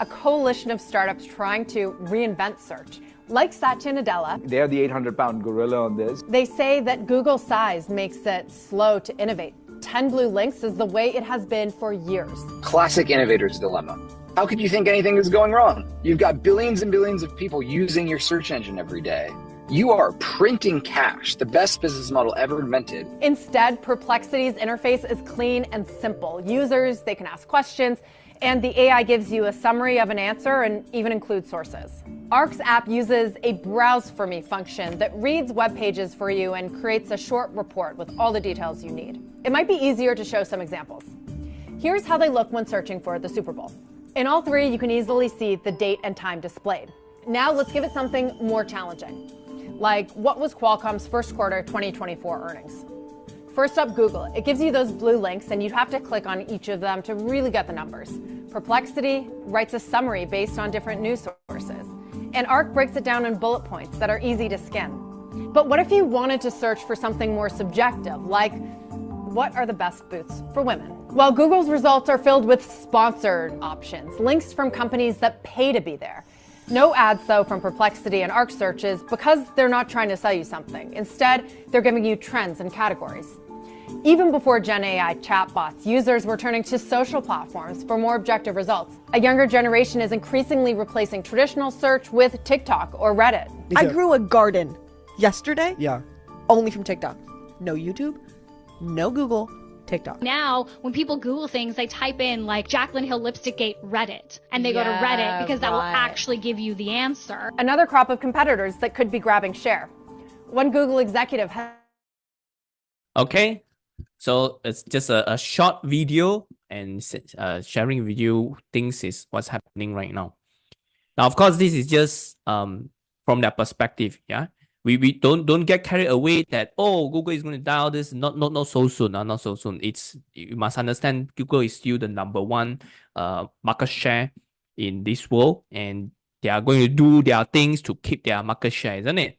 A coalition of startups trying to reinvent search, like Satya Nadella. They are the 800-pound gorilla on this. They say that Google's size makes it slow to innovate. 10 blue links is the way it has been for years. Classic innovator's dilemma. How could you think anything is going wrong? You've got billions and billions of people using your search engine every day. You are printing cash, the best business model ever invented. Instead, Perplexity's interface is clean and simple. Users, they can ask questions. And the AI gives you a summary of an answer and even includes sources. 𝐴RC's app uses a Browse for Me function that reads web pages for you and creates a short report with all the details you need. It might be easier to show some examples. Here's how they look when searching for the Super Bowl. In all three, you can easily see the date and time displayed. Now let's give it something more challenging, like what was Qualcomm's first quarter 2024 earnings? First up, Google. It gives you those blue links, and you have to click on each of them to really get the numbers. Perplexity writes a summary based on different news sources, and 𝐴RC breaks it down in bullet points that are easy to skim. But what if you wanted to search for something more subjective, like what are the best boots for women? Well, Google's results are filled with sponsored options, links from companies that pay to be there. No ads, though, from Perplexity and 𝐴RC searches because they're not trying to sell you something. Instead, they're giving you trends and categories. Even before Gen AI chatbots, users were turning to social platforms for more objective results. A younger generation is increasingly replacing traditional search with TikTok or Reddit. I grew a garden yesterday. Yeah. Only from TikTok. No YouTube, no Google, TikTok. Now, when people Google things, they type in like Jaclyn Hill lipstick gate Reddit, and they go to Reddit because that will actually give you the answer. Another crop of competitors that could be grabbing share. One Google executive has... Okay, so it's just a short video and sharing with you things is what's happening right now. Now, of course, this is just from their perspective, yeah. We don't get carried away that, oh, Google is going to dial this, not so soon, not so soon. You must understand Google is still the #1 market share in this world, and they are going to do their things to keep their market share, isn't it?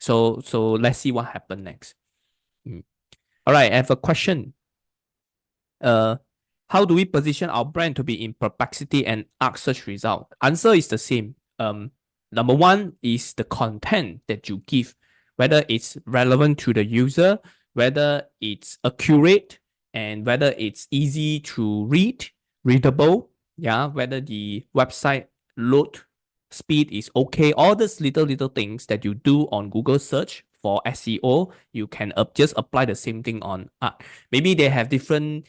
So let's see what happens next. All right, I have a question. How do we position our brand to be in Perplexity and 𝐴RC search result? Answer is the same. Number one is the content that you give, whether it's relevant to the user, whether it's accurate, and whether it's easy to readable, yeah, whether the website load speed is okay. All these little things that you do on Google search for SEO, you can just apply the same thing on 𝐴RC. Maybe they have different,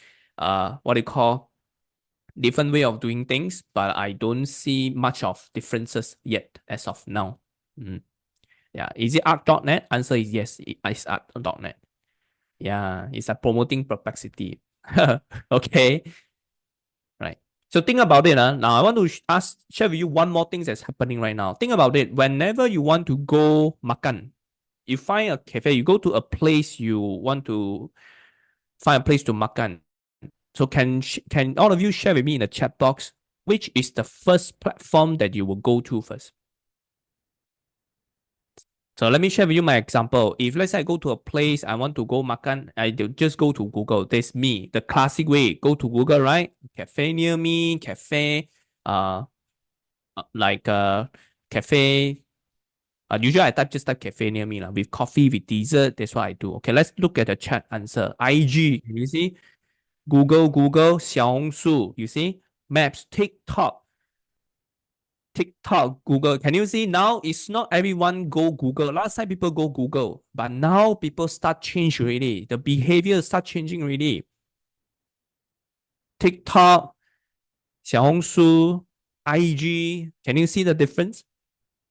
different way of doing things, but I don't see much of differences yet as of now. Yeah, is it 𝐴RC.net? Answer is yes, it's 𝐴RC.net. Yeah, it's promoting Perplexity. Okay, right. So think about it. Now I want to share with you one more thing that's happening right now. Think about it. Whenever you want to go makan, you find a cafe, you go to a place, you want to find a place to makan. So can all of you share with me in the chat box, which is the first platform that you will go to first? So let me share with you my example. If let's say I go to a place, I want to go makan, I just go to Google. That's me, the classic way. Go to Google, right? Cafe near me, cafe, cafe. Usually I just type cafe near me with coffee, with dessert. That's what I do. Okay, let's look at the chat answer. IG, you see? Google, 小红书, you see? Maps, TikTok, Google. Can you see now it's not everyone go Google. Last time people go Google, but now people start change already. The behavior start changing already. TikTok, 小红书, IG. Can you see the difference?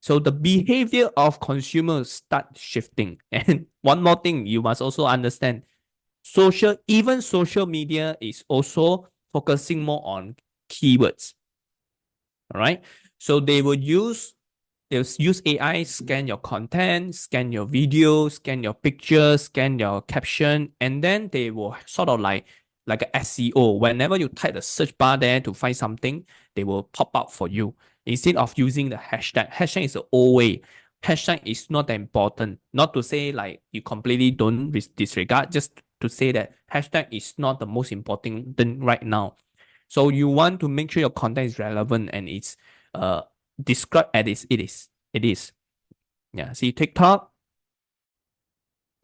So the behavior of consumers start shifting. And one more thing you must also understand. Even social media is also focusing more on keywords. All right. So they'll use AI, scan your content, scan your video, scan your pictures, scan your caption, and then they will sort of like a SEO. Whenever you type the search bar there to find something, they will pop up for you. Instead of using the hashtag. Hashtag is the old way. Hashtag is not that important. Not to say like you completely don't disregard, just to say that hashtag is not the most important thing right now. So you want to make sure your content is relevant and it's described as it is. Yeah, see TikTok,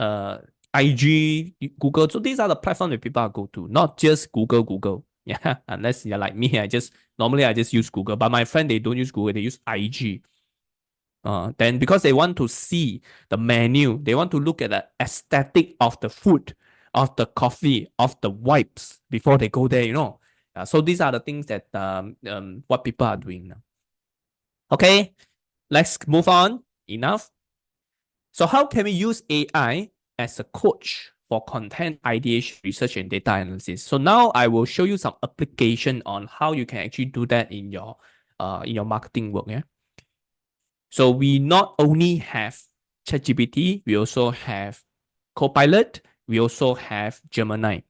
IG, Google. So these are the platforms that people go to, not just Google. Yeah, unless you're like me, I just use Google. But my friend, they don't use Google, they use IG. Then because they want to see the menu, they want to look at the aesthetic of the food, of the coffee, of the wipes before they go there, you know. So these are the things that what people are doing now. Okay, let's move on. Enough. So how can we use AI as a coach for content ideation, research, and data analysis? So now I will show you some application on how you can actually do that in your marketing work. Yeah. So we not only have ChatGPT, we also have Copilot, we also have Gemini.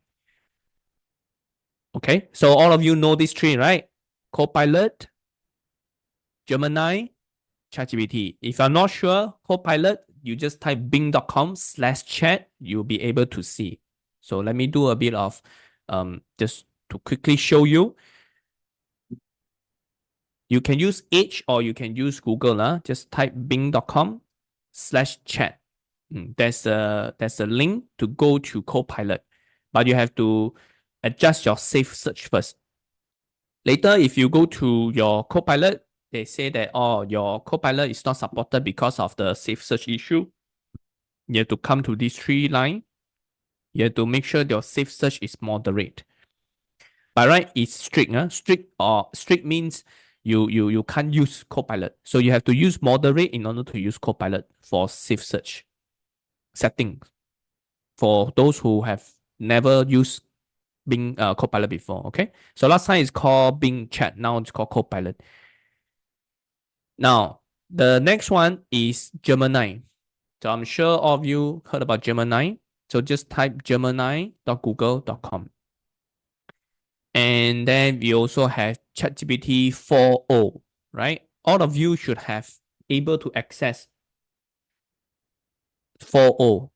Okay, so all of you know these three, right? Copilot, Gemini, ChatGPT. If you're not sure, Copilot, you just type bing.com/chat, you'll be able to see. So let me do a bit of just to quickly show you. You can use Edge or you can use Google. Just type bing.com/chat. There's a link to go to Copilot, but you have to adjust your safe search first. Later, if you go to your Copilot, they say that, oh, your Copilot is not supported because of the safe search issue. You have to come to these three lines. You have to make sure your safe search is moderate. By right, it's strict. Strict means you can't use Copilot. So you have to use moderate in order to use Copilot for safe search settings. For those who have never used Bing Copilot before, okay? So last time it's called Bing Chat. Now it's called Copilot. Now, the next one is Gemini. So I'm sure all of you heard about Gemini. So just type gemini.google.com. And then we also have ChatGPT 4.0, right? All of you should have able to access 4.0.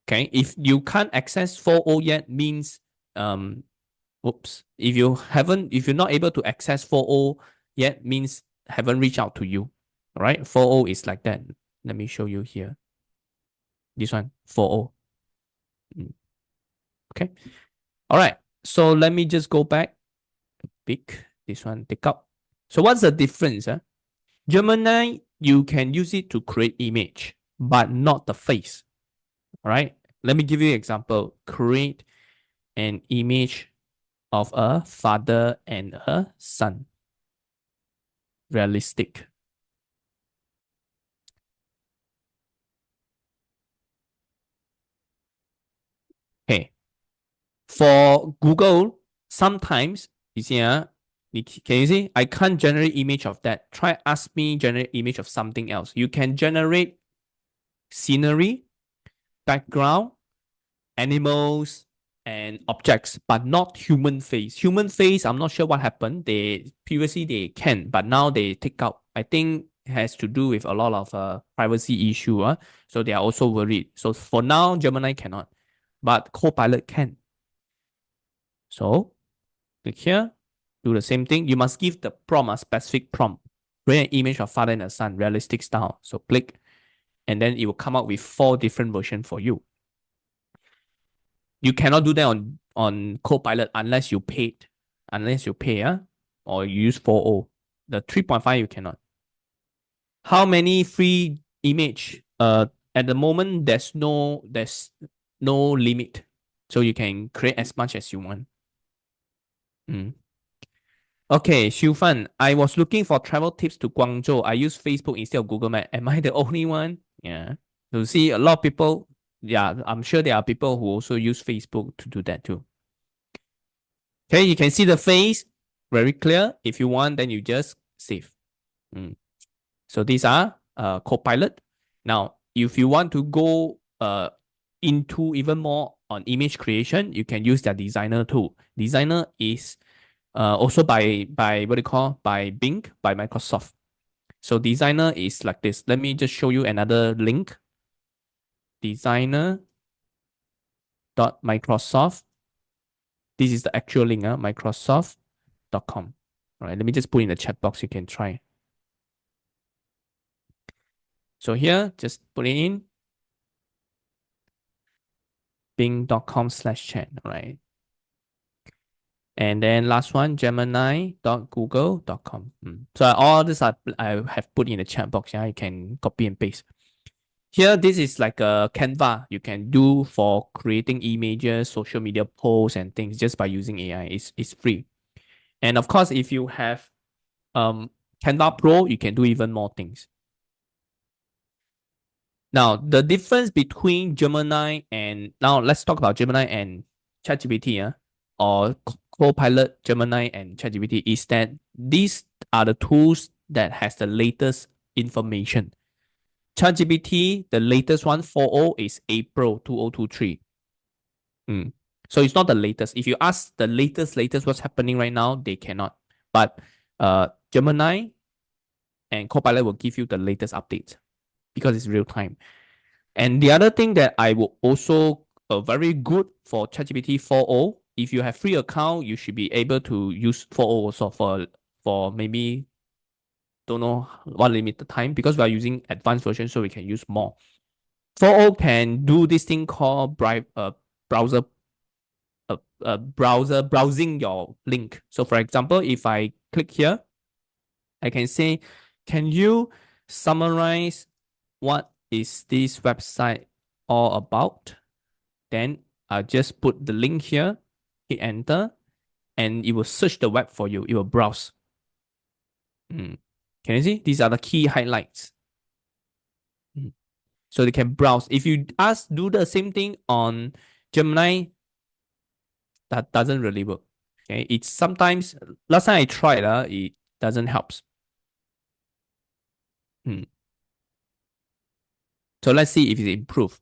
Okay, if you can't access 4.0 yet, means if you're not able to access 4.0 yet, means haven't reached out to you. All right, 4.0 is like that. Let me show you here. This one, 4.0. Okay. All right. So let me just go back. Pick this one, take up. So what's the difference? Gemini, you can use it to create image, but not the face. All right. Let me give you an example. Create an image of a father and a son. Realistic. Okay. For Google, sometimes you see, can you see? I can't generate image of that. Try ask me generate image of something else. You can generate scenery, background, animals, and objects, but not human face. Human face, I'm not sure what happened. Previously they can, but now they take out. I think it has to do with a lot of privacy issue. So they are also worried. So for now, Gemini cannot, but Copilot can. So click here, do the same thing. You must give the prompt a specific prompt. Create an image of father and a son, realistic style. So click, and then it will come up with 4 different versions for you. You cannot do that on Copilot unless you pay, or you use 4.0. The 3.5 you cannot. How many free image? At the moment there's no limit, so you can create as much as you want. Okay, Xiu Fan, I was looking for travel tips to Guangzhou. I use Facebook instead of Google Maps. Am I the only one? Yeah. You see, a lot of people. Yeah, I'm sure there are people who also use Facebook to do that too. Okay, you can see the face very clear. If you want, then you just save. So these are Copilot. Now, if you want to go into even more on image creation, you can use their designer tool. Designer is also by Bing, by Microsoft. So designer is like this. Let me just show you another link. Designer.microsoft. This is the actual link, microsoft.com. All right, let me just put in the chat box. You can try. So here, just put it in. Bing.com/chat. All right. And then last one, Gemini.google.com. So all this I have put in the chat box. Yeah, you can copy and paste. Here, this is like a Canva you can do for creating images, social media posts, and things just by using AI. It's free. And of course, if you have Canva Pro, you can do even more things. Now, the difference between Gemini and now let's talk about Gemini and ChatGPT, or Copilot, Gemini, and ChatGPT is that these are the tools that has the latest information. ChatGPT, the latest one, 4.0, is April 2023. So it's not the latest. If you ask the latest what's happening right now, they cannot. But Gemini and Copilot will give you the latest updates because it's real time. And the other thing that I will also very good for ChatGPT 4.0, if you have free account, you should be able to use 4.0 also for maybe don't know what limited time, because we are using advanced version, so we can use more. 4.0 can do this thing called browsing your link. So for example, if I click here, I can say, can you summarize what is this website all about? Then I'll just put the link here, hit enter, and it will search the web for you. It will browse. Can you see? These are the key highlights. So they can browse. If you do the same thing on Gemini, that doesn't really work. Okay, it's sometimes, last time I tried, it doesn't help. So let's see if it improves.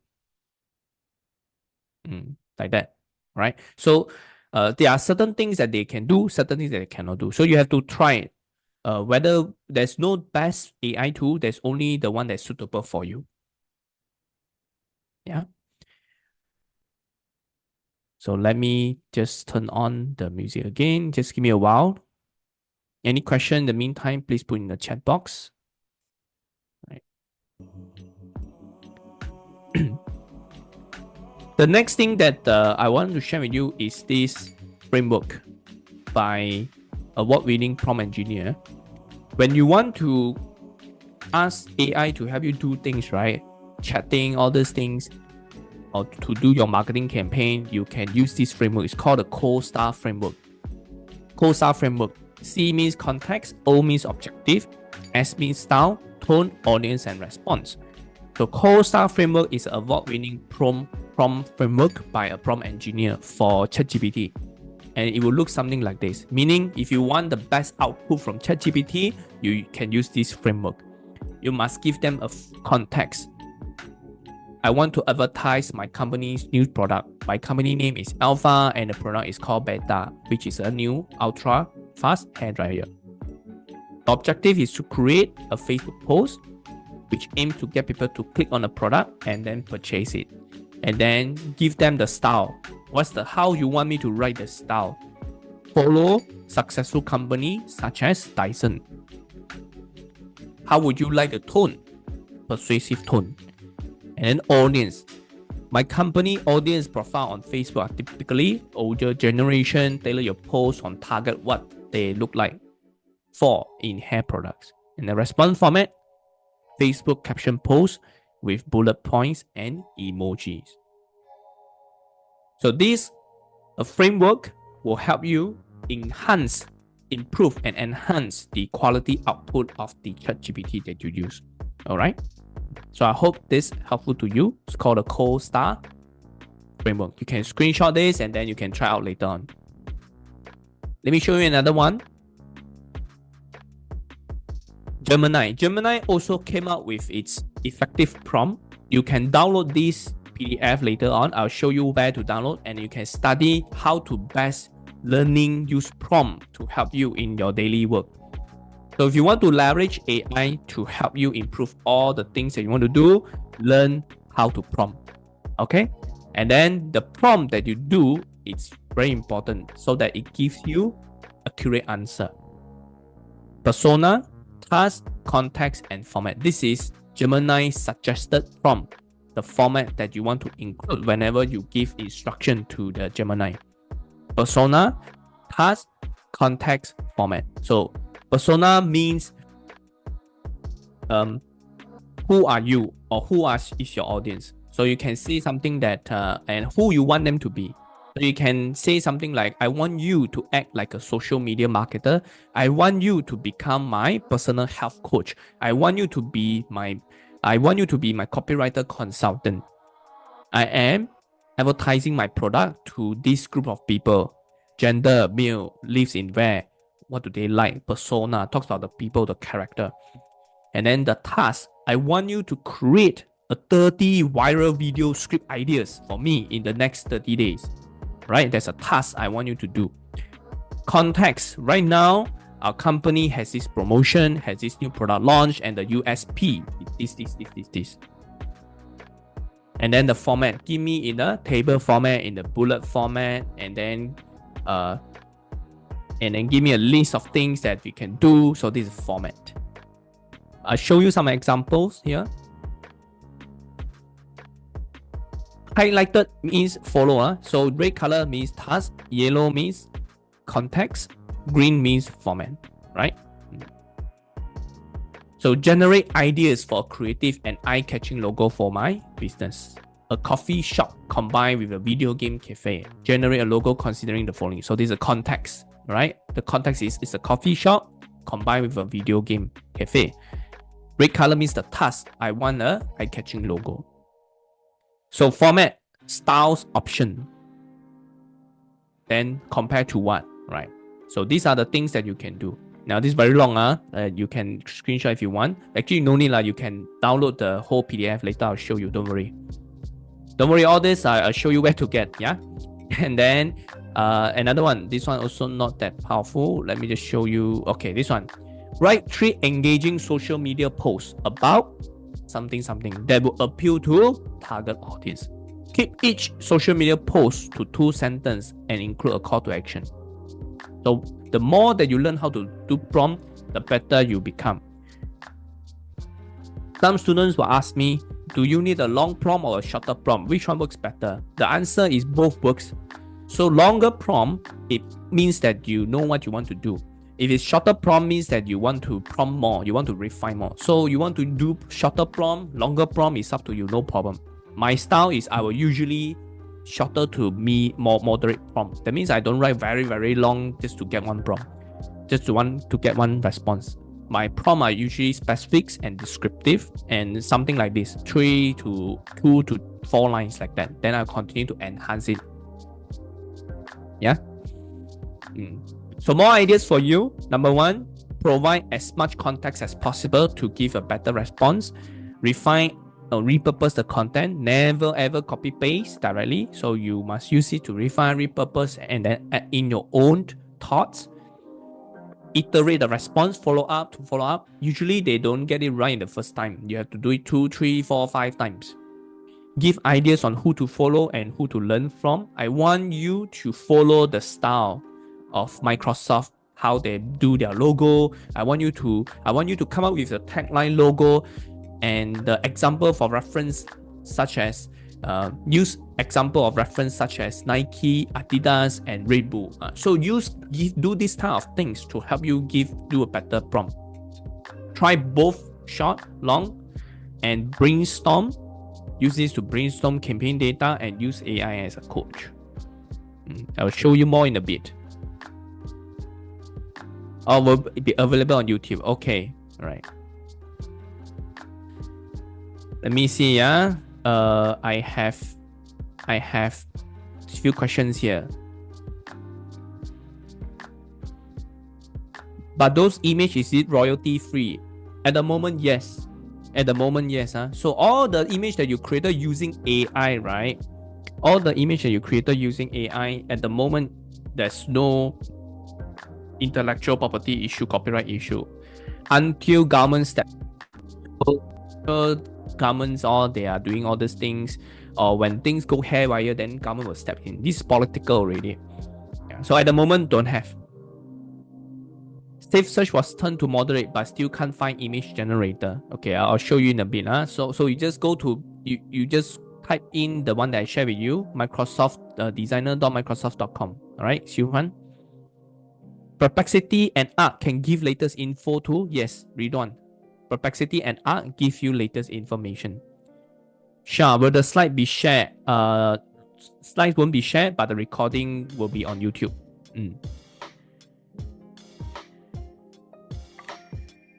Like that, right? So there are certain things that they can do, certain things that they cannot do. So you have to try it. Whether there's no best AI tool, there's only the one that's suitable for you. Yeah. So let me just turn on the music again. Just give me a while. Any question in the meantime, please put in the chat box. Right. The next thing that I want to share with you is this framework by award-winning prompt engineer. When you want to ask AI to help you do things, right? Chatting, all these things, or to do your marketing campaign, you can use this framework. It's called the 𝐶 framework. 𝐶 framework. C means context, O means objective, S means style, tone, audience, and response. So 𝐶 framework is an award-winning prompt framework by a prompt engineer for ChatGPT. And it will look something like this. Meaning, if you want the best output from ChatGPT, you can use this framework. You must give them a context. I want to advertise my company's new product. My company name is Alpha and the product is called Beta, which is a new ultra fast hairdryer. The objective is to create a Facebook post which aims to get people to click on the product and then purchase it. And then give them the style. How you want me to write the style? Follow successful company such as Dyson. How would you like the tone? Persuasive tone. And then audience. My company audience profile on Facebook are typically older generation. Tailor your post on target what they look like for in hair products. In the response format, Facebook caption post with bullet points and emojis. So this framework will help you enhance, improve, and enhance the quality output of the ChatGPT that you use. All right. So I hope this is helpful to you. It's called the 𝐶 framework. You can screenshot this and then you can try out later on. Let me show you another one. Gemini. Gemini also came out with its effective prompt. You can download this PDF later on. I'll show you where to download, and you can study how to best use prompt to help you in your daily work. So if you want to leverage AI to help you improve all the things that you want to do, learn how to prompt. Okay? And then the prompt that you do, it's very important so that it gives you accurate answer. Persona, task, context, and format. This is Gemini's suggested prompt, the format that you want to include whenever you give instruction to the Gemini. Persona, task, context, format. So persona means who are you, or is your audience. So you can say something that and who you want them to be. So you can say something like, I want you to act like a social media marketer. I want you to become my personal health coach. I want you to be my copywriter consultant. I am advertising my product to this group of people. Gender, male, lives in where, what do they like, persona, talks about the people, the character. And then the task, I want you to create a 30 viral video script ideas for me in the next 30 days. Right? There's a task I want you to do. Context, right now, our company has this promotion, has this new product launch, and the USP is this. And then the format, give me in a table format, in the bullet format, and then give me a list of things that we can do. So this is format. I'll show you some examples here. Highlighted means follow. So red color means task, yellow means context, green means format, right? So generate ideas for a creative and eye-catching logo for my business. A coffee shop combined with a video game cafe. Generate a logo considering the following. So this is a context, right? The context is it's a coffee shop combined with a video game cafe. Red color means the task. I want a eye-catching logo. So format, styles, option. Then compare to what, right? So these are the things that you can do. Now this is very long. You can screenshot if you want. Actually, no need. You can download the whole PDF later. I'll show you. Don't worry. Don't worry. All this, I'll show you where to get. Yeah. And then another one. This one also not that powerful. Let me just show you. Okay, this one. Write 3 engaging social media posts about something that will appeal to target audience. Keep each social media post to 2 sentences and include a call to action. So the more that you learn how to do prompt, the better you become. Some students will ask me, do you need a long prompt or a shorter prompt? Which one works better? The answer is both works. So longer prompt, it means that you know what you want to do. If it's shorter prompt, means that you want to prompt more, you want to refine more. So you want to do shorter prompt, longer prompt is up to you, no problem. My style is I will usually shorter to more moderate prompt. That means I don't write very, very long just to get one prompt, just to get one response. My prompt are usually specific and descriptive and something like this, 2 to 4 lines like that. Then I'll continue to enhance it. Yeah. So more ideas for you. Number 1, provide as much context as possible to give a better response. Refine or repurpose the content. Never ever copy paste directly. So you must use it to refine, repurpose, and then add in your own thoughts. Iterate the response, follow up. Usually they don't get it right in the first time. You have to do it 2, 3, 4, 5 times. Give ideas on who to follow and who to learn from. I want you to follow the style of Microsoft, how they do their logo. I want you to come up with a tagline logo and the example for reference, such as use example of reference such as Nike, Adidas, and Red Bull. So do this kind of things to help you do a better prompt. Try both short, long, and brainstorm. Use this to brainstorm campaign data and use AI as a coach. I will show you more in a bit. Will be available on YouTube. Okay, all right. Let me see. I have a few questions here. But those images, is it royalty free? At the moment, yes. So all the image that you created using AI, right? All the image that you created using AI, at the moment, there's no intellectual property issue, copyright issue, until government steps. Governments, they are doing all these things, or when things go haywire, then government will step in. This is political already. So at the moment, don't have. Safe search was turned to moderate, but still can't find image generator. Okay, I'll show you in a bit. So you just go to you just type in the one that I shared with you, Microsoft designer.microsoft.com. All right, Xiuhan. Perplexity and Arc can give latest info to, yes, Ridwan. Perplexity and Arc give you latest information. Sure, will the slide be shared? Slides won't be shared, but the recording will be on YouTube.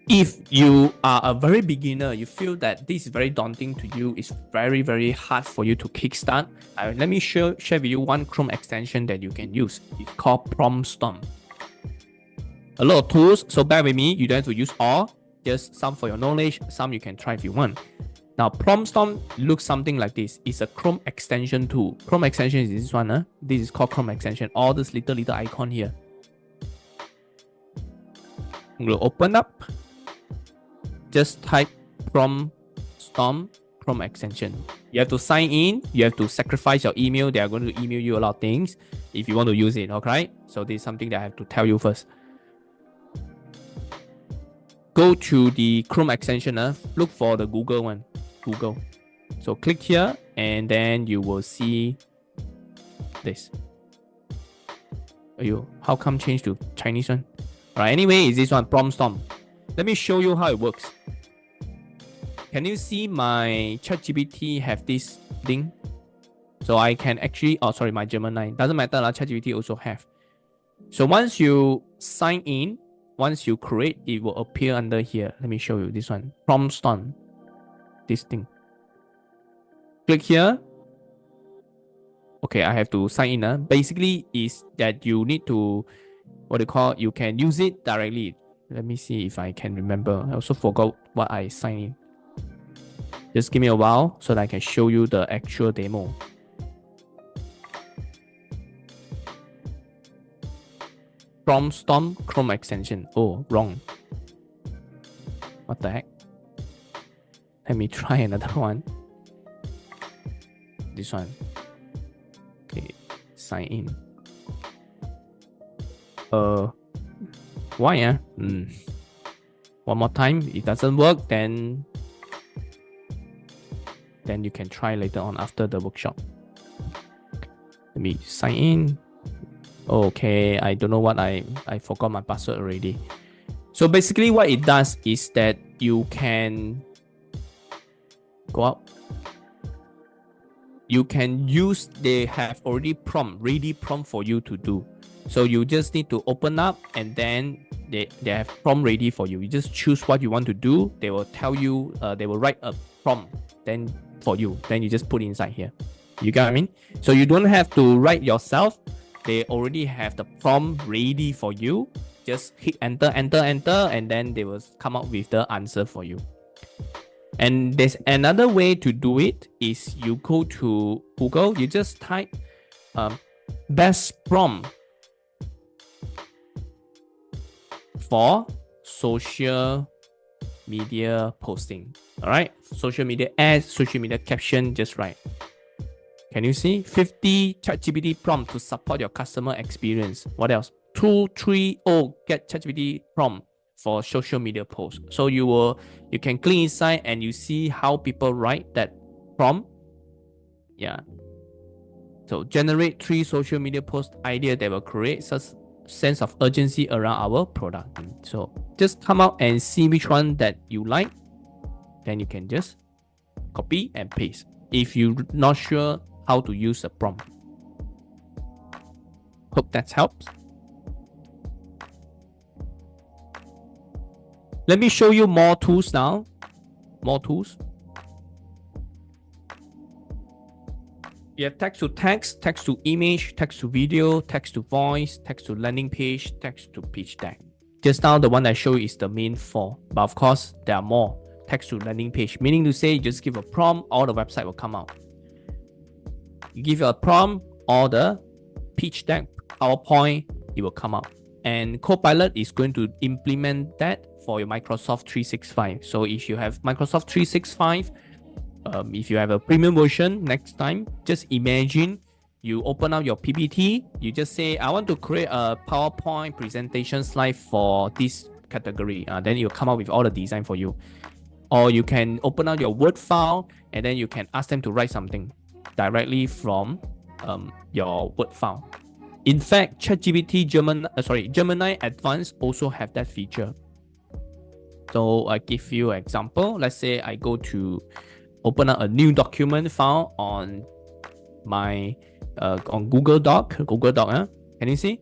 If you are a very beginner, you feel that this is very daunting to you, it's very, very hard for you to kickstart, let me share with you one Chrome extension that you can use. It's called PromptStorm. A lot of tools, so bear with me, you don't have to use all, just some for your knowledge, some you can try if you want. Now, PromptStorm looks something like this. It's a Chrome extension tool. Chrome extension is this one. This is called Chrome extension. All this little icon here. We'll open up. Just type PromptStorm Chrome extension. You have to sign in. You have to sacrifice your email. They are going to email you a lot of things if you want to use it. Okay? So this is something that I have to tell you first. Go to the Chrome extension. Look for the Google one. Google. So click here and then you will see this. How come change to Chinese one? Alright, anyway, is this one, PromptStorm. Let me show you how it works. Can you see my ChatGPT have this thing? So I can actually, my Gemini. Doesn't matter, ChatGPT also have. So once you sign in, once you create, it will appear under here. Let me show you this one. PromptStorm. This thing. Click here. Okay, I have to sign in. Basically, is that you need to, you can use it directly. Let me see if I can remember. I also forgot what I signed in. Just give me a while so that I can show you the actual demo. PromptStorm Chrome extension. Oh, wrong. What the heck? Let me try another one. This one. Okay, sign in. Why? One more time. If it doesn't work, then you can try later on after the workshop. Let me sign in. Okay, I don't know what I forgot my password already. So basically what it does is that you can go up. You can use, they have already ready prompt for you to do. So you just need to open up and then they have prompt ready for you. You just choose what you want to do. They will tell you, they will write a prompt then for you. Then you just put inside here. You get what I mean? So you don't have to write yourself. They already have the prompt ready for you. Just hit enter, enter, enter, and then they will come up with the answer for you. And there's another way to do it is you go to Google, you just type best prompt for social media posting. All right, social media ads, social media caption, just write. Can you see 50 ChatGPT prompt to support your customer experience? What else? 230 get ChatGPT prompt for social media posts. So you can click inside and you see how people write that prompt. Yeah. So generate 3 social media post idea that will create such sense of urgency around our product. So just come out and see which one that you like. Then you can just copy and paste. If you're not sure how to use a prompt. Hope that helps. Let me show you more tools now. More tools. You have text to text, text to image, text to video, text to voice, text to landing page, text to pitch deck. Just now, the one I show you is the main 4. But of course, there are more. Text to landing page, meaning to say you just give a prompt, all the website will come out. You give a prompt, all the pitch deck, PowerPoint, it will come out. And Copilot is going to implement that for your Microsoft 365. So if you have Microsoft 365, if you have a premium version next time, just imagine you open up your PPT, you just say, I want to create a PowerPoint presentation slide for this category. Then it will come up with all the design for you. Or you can open up your Word file and then you can ask them to write something directly from your Word file. In fact, ChatGPT Gemini Advanced also have that feature. So I give you an example. Let's say I go to open up a new document file on my on Google Doc. Can you see?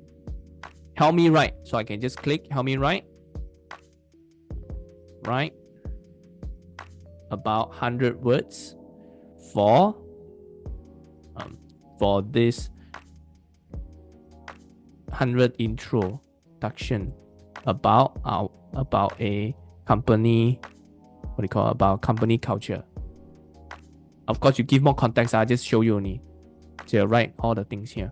Help me write. So I can just click help me write. Write about 100 words for this 100 introduction about a company, about company culture. Of course, you give more context. I just show you only. So you write all the things here.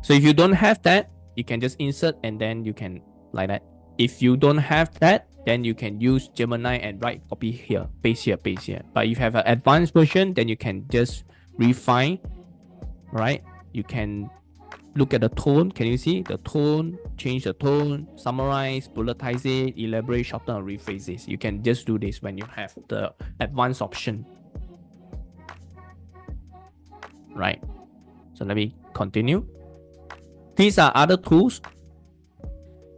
So if you don't have that, you can just insert and then you can like that. If you don't have that, then you can use Gemini and write copy here, paste here, paste here. But if you have an advanced version, then you can just refine, right? You can look at the tone. Can you see the tone? Change the tone, summarize, bulletize it, elaborate, shorten, or rephrase this. You can just do this when you have the advanced option, right? So let me continue. These are other tools.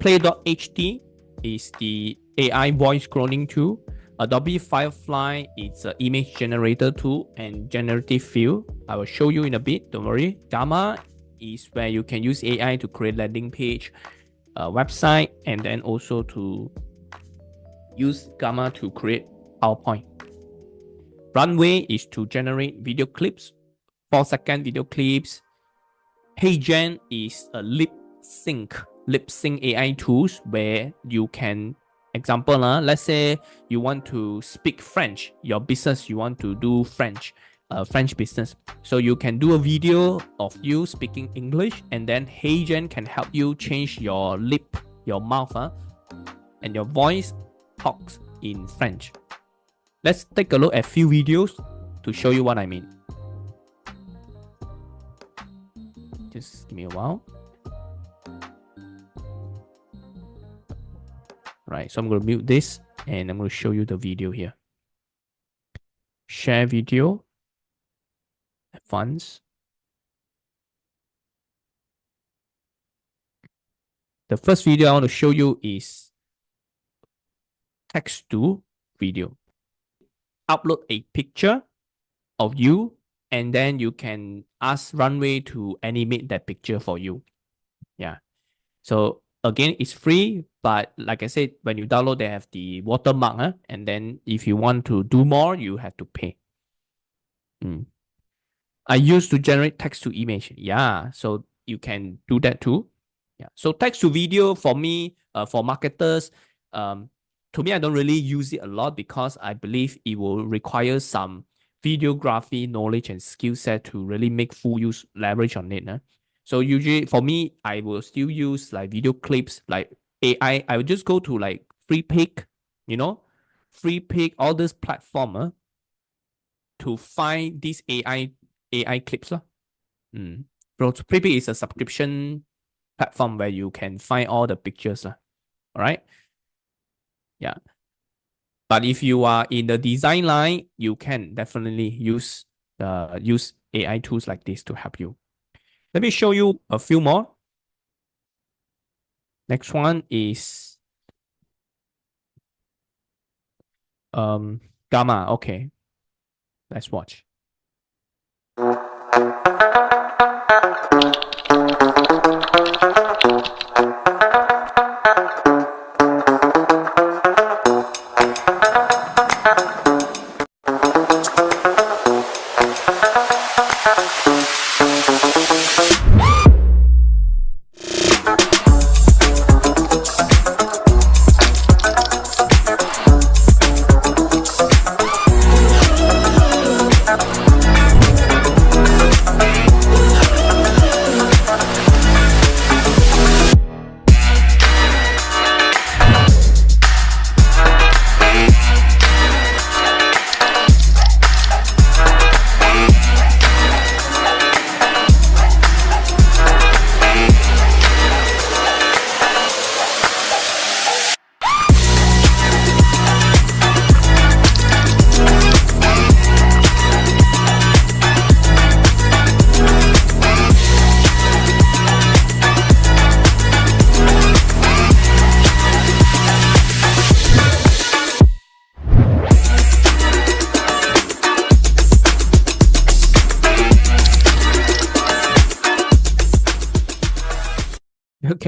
Play.ht is the AI voice cloning tool. Adobe Firefly is an image generator tool and generative fill. I will show you in a bit, don't worry. Gamma is where you can use AI to create landing page, website, and then also to use Gamma to create PowerPoint. Runway is to generate video clips, 4-second video clips. HeyGen is a lip sync AI tools where you can, example, let's say you want to speak French, your business, you want to do French business. So you can do a video of you speaking English, and then HeyGen can help you change your lip, your mouth, and your voice talks in French. Let's take a look at a few videos to show you what I mean. Just give me a while. Right, so I'm going to mute this and I'm going to show you the video here. Share video. Advanced. The first video I want to show you is text to video. Upload a picture of you and then you can ask Runway to animate that picture for you. Yeah. So again, it's free, but like I said, when you download, they have the watermark, and then if you want to do more, you have to pay. I used to generate text to image. Yeah, so you can do that too. Yeah, so text to video for me, for marketers, to me, I don't really use it a lot because I believe it will require some videography knowledge and skill set to really make full use leverage on it. So usually for me, I will still use like video clips, like AI. I will just go to like FreePic, FreePic, all this platform to find these AI clips. So FreePic is a subscription platform where you can find all the pictures. All right. Yeah. But if you are in the design line, you can definitely use AI tools like this to help you. Let me show you a few more. Next one is Gamma. Okay, let's watch.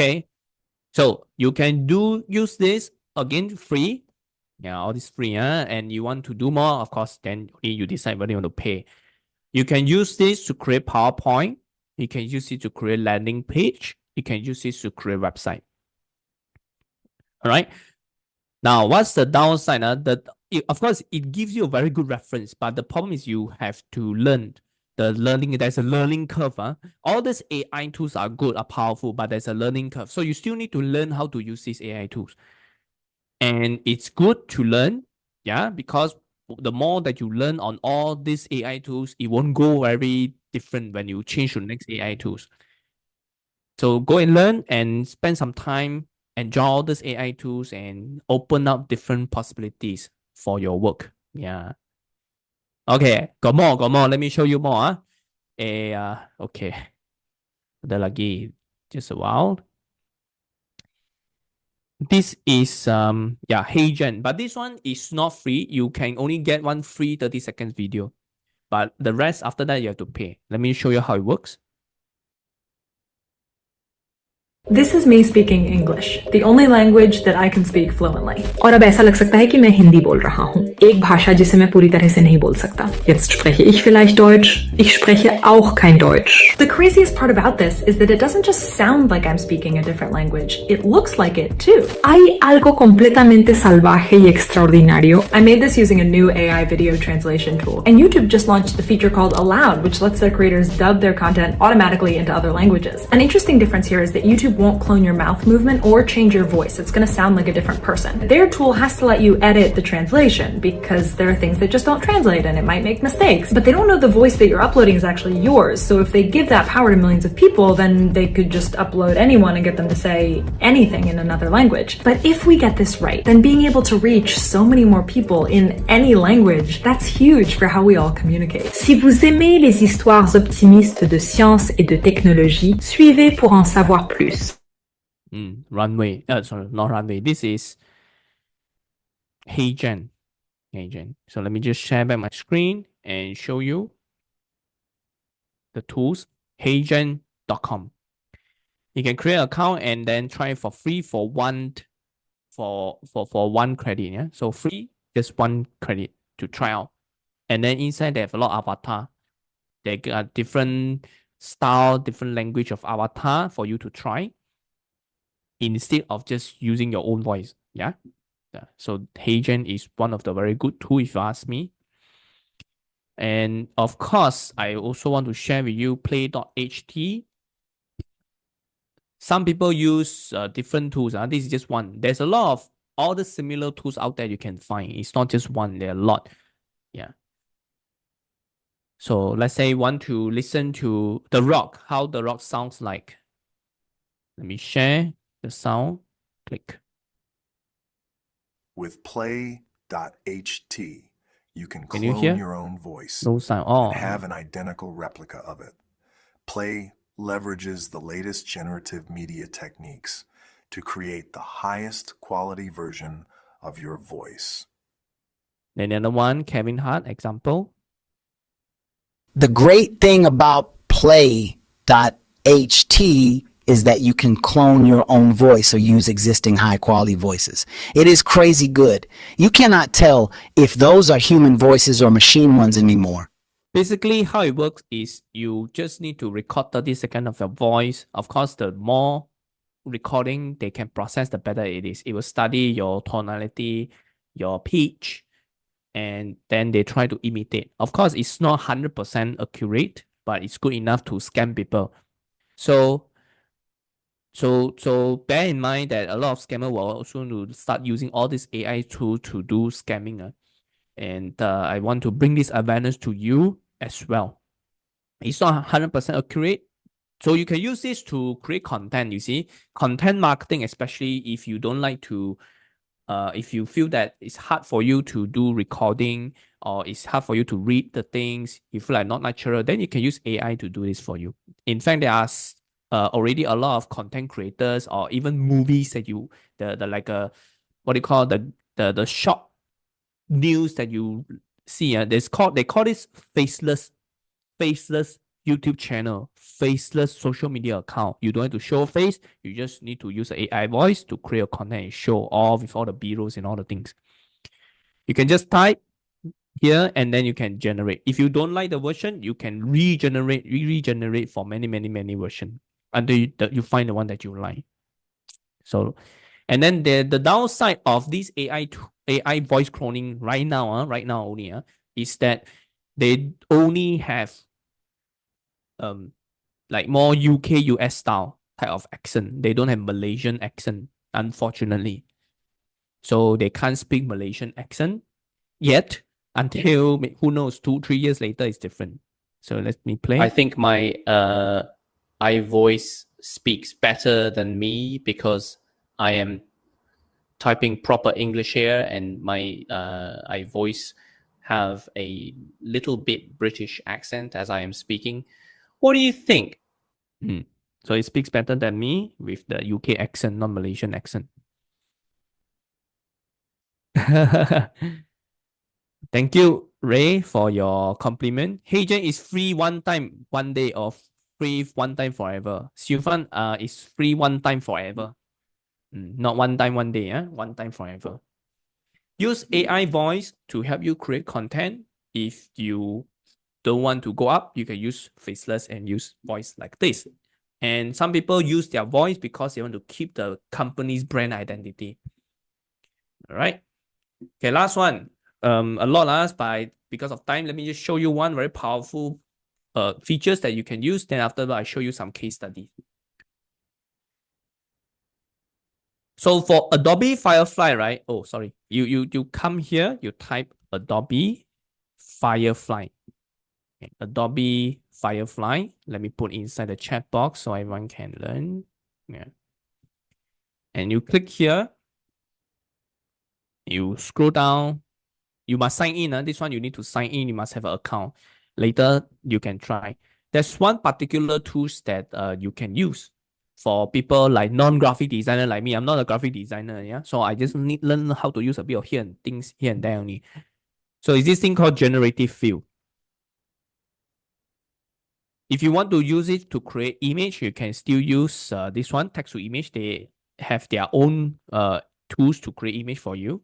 Okay, so you can use this again free. Yeah, all this free, and you want to do more, of course, then you decide whether you want to pay. You can use this to create PowerPoint. You can use it to create landing page. You can use this to create website. All right. Now, what's the downside? Of course, it gives you a very good reference, but the problem is you have to learn. There's a learning curve. All these AI tools are good, are powerful, but there's a learning curve. So you still need to learn how to use these AI tools. And it's good to learn, yeah, because the more that you learn on all these AI tools, it won't go very different when you change to next AI tools. So go and learn and spend some time, enjoy all these AI tools and open up different possibilities for your work. Yeah. Okay, got more. Let me show you more. Okay. Ada lagi. Just a while. This is 𝐂𝐨𝐿, but this one is not free. You can only get one free 30 seconds video, but the rest after that you have to pay. Let me show you how it works. This is me speaking English, the only language that I can speak fluently. और अब ऐसा लग सकता है कि मैं हिंदी बोल रहा हूँ, एक भाषा जिसे मैं पूरी तरह से नहीं बोल सकता. Jetzt spreche ich vielleicht Deutsch, ich spreche auch kein Deutsch. The craziest part about this is that it doesn't just sound like I'm speaking a different language, it looks like it too. Hay algo completamente salvaje y extraordinario. I made this using a new AI video translation tool, and YouTube just launched the feature called Aloud, which lets their creators dub their content automatically into other languages. An interesting difference here is that YouTube won't clone your mouth movement or change your voice. It's going to sound like a different person. Their tool has to let you edit the translation because there are things that just don't translate and it might make mistakes. But they don't know the voice that you're uploading is actually yours. So if they give that power to millions of people, then they could just upload anyone and get them to say anything in another language. But if we get this right, then being able to reach so many more people in any language, that's huge for how we all communicate. Si vous aimez les histoires optimistes de science et de technologie, suivez pour en savoir plus. Runway. Sorry, not runway. This is 𝐂𝐨𝐿. So let me just share back my screen and show you the tools. 𝐂𝐨𝐿.com. You can create an account and then try it for free for one credit. Yeah, so free, just one credit to try out. And then inside they have a lot of avatar. They got different style, different language of avatar for you to try, instead of just using your own voice. Yeah. So 𝐂𝐨𝐿 is one of the very good tools if you ask me. And of course, I also want to share with you play.ht. Some people use different tools. This is just one. There's a lot of all the similar tools out there you can find. It's not just one, there are a lot. Yeah. So let's say you want to listen to The Rock, how The Rock sounds like. Let me share the sound. Click. With play.ht, you can clone you hear? your own voice No sound. and have an identical replica of it. Play leverages the latest generative media techniques to create the highest quality version of your voice. Then another one, Kevin Hart example. The great thing about play.ht is that you can clone your own voice or use existing high quality voices. It is crazy good. You cannot tell if those are human voices or machine ones anymore. Basically, how it works is you just need to record 30 seconds of your voice. Of course, the more recording they can process, the better it is. It will study your tonality, your pitch, and then they try to imitate. Of course, it's not 100% accurate, but it's good enough to scam people. So bear in mind that a lot of scammers will also start using all these AI tools to do scamming. And I want to bring this awareness to you as well. It's not 100% accurate. So you can use this to create content, you see. Content marketing, especially if you don't like to, if you feel that it's hard for you to do recording or it's hard for you to read the things, you feel like not natural, then you can use AI to do this for you. In fact, there are already a lot of content creators or even movies that you, what do you call the short news that you see. They call this faceless YouTube channel, faceless social media account. You don't have to show face. You just need to use an AI voice to create a content and show all with all the B-rolls and all the things. You can just type here and then you can generate. If you don't like the version, you can regenerate for many versions until you find the one that you like. So, and then the downside of this AI voice cloning right now only is that they only have like more UK US style type of accent. They don't have Malaysian accent, unfortunately. So they can't speak Malaysian accent yet until who knows 2-3 years later it's different. So let me play. I think my iVoice speaks better than me because I am typing proper English here and my iVoice have a little bit British accent as I am speaking. What do you think? So it speaks better than me with the UK accent, not Malaysian accent. Thank you, Ray, for your compliment. 𝐿𝐴𝐵𝐿 is free one time, one day, or free one time forever. Xiufan is free one time forever. Not one time, one day, one time forever. Use AI voice to help you create content. If you don't want to go up, you can use faceless and use voice like this. And some people use their voice because they want to keep the company's brand identity. All right. Okay, last one. A lot, but because of time, let me just show you one very powerful features that you can use. Then after that, I show you some case studies. So for Adobe Firefly, right? Oh, sorry. You come here, you type Adobe Firefly. Okay, Adobe Firefly. Let me put inside the chat box so everyone can learn. Yeah. And you click here. You scroll down. You must sign in. This one you need to sign in. You must have an account. Later, you can try. There's one particular tools that you can use for people like non-graphic designer like me. I'm not a graphic designer, yeah. So I just need learn how to use a bit of things here and there only. So is this thing called generative fill. If you want to use it to create image, you can still use this one, text to image. They have their own tools to create image for you.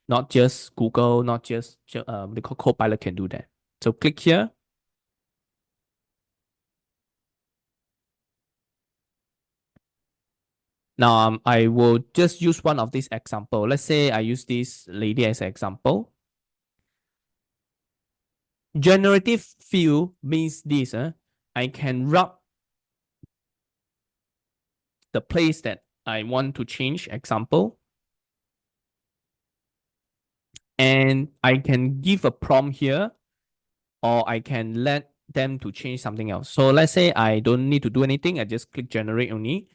Not just Google, not just the Copilot can do that. So click here. Now I will just use one of this example. Let's say I use this lady as an example. Generative fill means this. I can rub the place that I want to change, example. And I can give a prompt here, or I can let them to change something else. So let's say I don't need to do anything. I just click generate only.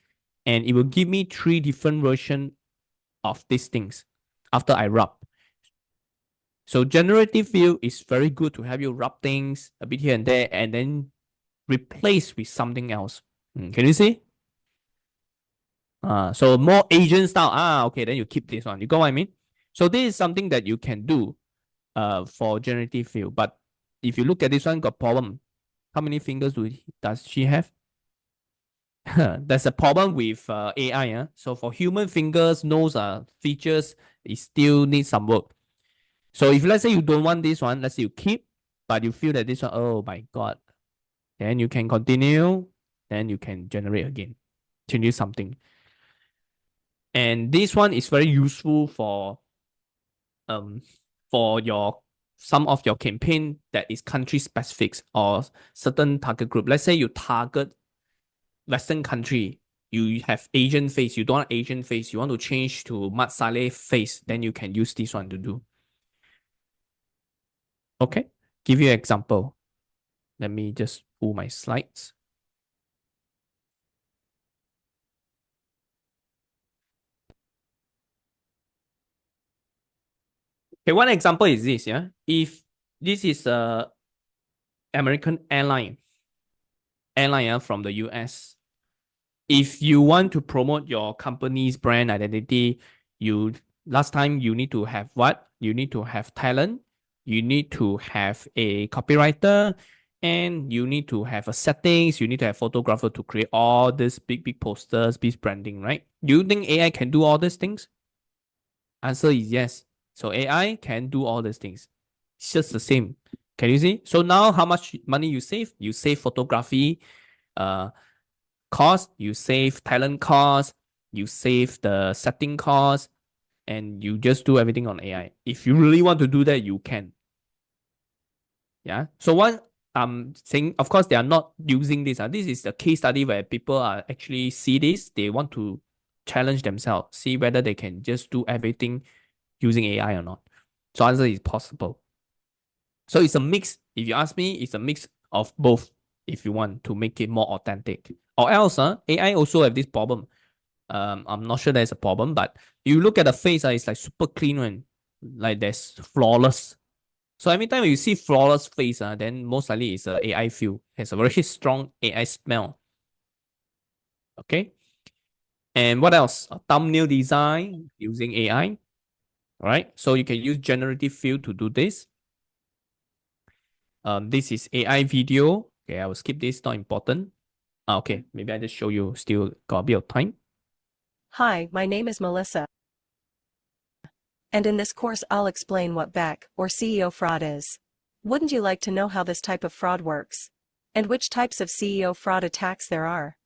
And it will give me 3 different versions of these things after I rub. So generative fill is very good to have you rub things a bit here and there and then replace with something else. Can you see? So more agent style. Okay, then you keep this one. You got what I mean? So this is something that you can do for generative fill. But if you look at this one, got problem. How many fingers does she have? There's a problem with AI. So for human fingers, nose features, it still needs some work. So if let's say you don't want this one, let's say you keep, but you feel that this one, oh my God, then you can continue, then you can generate again, change something. And this one is very useful for some of your campaign that is country specific or certain target group. Let's say you target Western country, you have Asian face, you don't want Asian face, you want to change to Mat Salleh face, then you can use this one to do. Okay, give you an example. Let me just pull my slides. Okay, one example is this, yeah. If this is a American airline from the US, if you want to promote your company's brand identity, last time you need to have what? You need to have talent. You need to have a copywriter, end, you need to have a settings, you need to have photographer to create all these big posters, big branding, right? Do you think AI can do all these things? Answer is yes. So AI can do all these things. It's just the same. Can you see? So now how much money you save? You save photography cost, you save talent cost, you save the setting cost, and you just do everything on AI. If you really want to do that, you can. Yeah. So what I'm saying, of course, they are not using this. This is the case study where people are actually see this. They want to challenge themselves, see whether they can just do everything using AI or not. So answer is possible. So it's a mix. If you ask me, it's a mix of both if you want to make it more authentic. Or else, AI also have this problem. I'm not sure there's a problem, but you look at the face, it's like super clean one. Like there's flawless. So every time you see flawless face, then most likely it's a AI feel. It's a very strong AI smell. Okay. And what else? A thumbnail design using AI. All right. So you can use generative fill to do this. This is AI video. Okay, I will skip this. Not important. Okay, maybe I just show you. Still got a bit of time. Hi, my name is Melissa. And in this course, I'll explain what BAC or CEO fraud is. Wouldn't you like to know how this type of fraud works? And which types of CEO fraud attacks there are?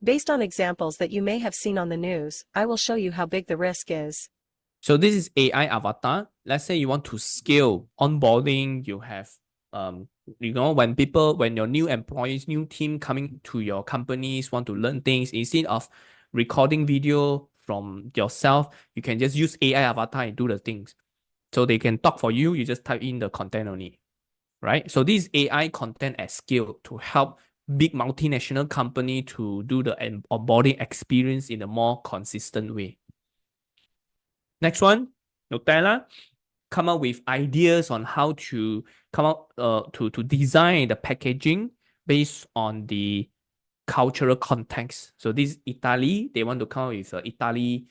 Based on examples that you may have seen on the news, I will show you how big the risk is. So this is AI avatar. Let's say you want to scale onboarding. You have, when your new employees, new team coming to your companies want to learn things, instead of recording video from yourself, you can just use AI avatar and do the things. So they can talk for you. You just type in the content only, right? So this is AI content at scale to help big multinational company to do the onboarding experience in a more consistent way. Next one, Nutella, come up with ideas on how to come up to design the packaging based on the cultural context. So this is Italy. They want to come up with Italy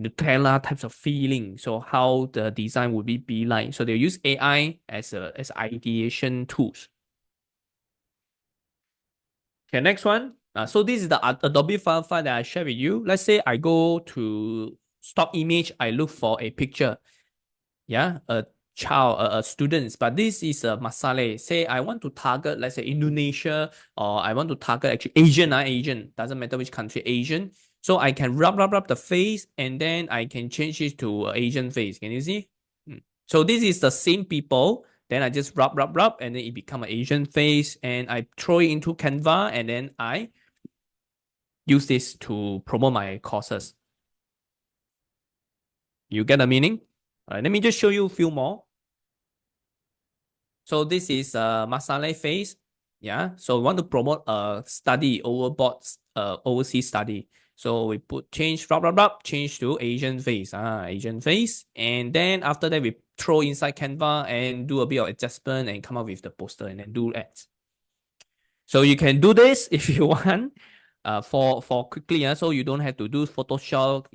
Nutella types of feeling. So how the design would be like. So they use AI as ideation tools. Okay, next one. So this is the Adobe file that I share with you. Let's say I go to stock image. I look for a picture. Yeah, a child, a students. But this is a masala. Say I want to target, let's say Indonesia, or I want to target actually Asian. Doesn't matter which country, Asian. So I can rub the face, and then I can change it to Asian face. Can you see? So this is the same people. Then I just rub, and then it become an Asian face, and I throw it into Canva, and then I use this to promote my courses. You get the meaning? All right, let me just show you a few more. So this is a masala face. Yeah, so we want to promote a study overseas study. So we put change change to Asian face. Asian face. And then after that, we throw inside Canva and do a bit of adjustment and come up with the poster and then do ads. So you can do this if you want for quickly. So you don't have to do Photoshop,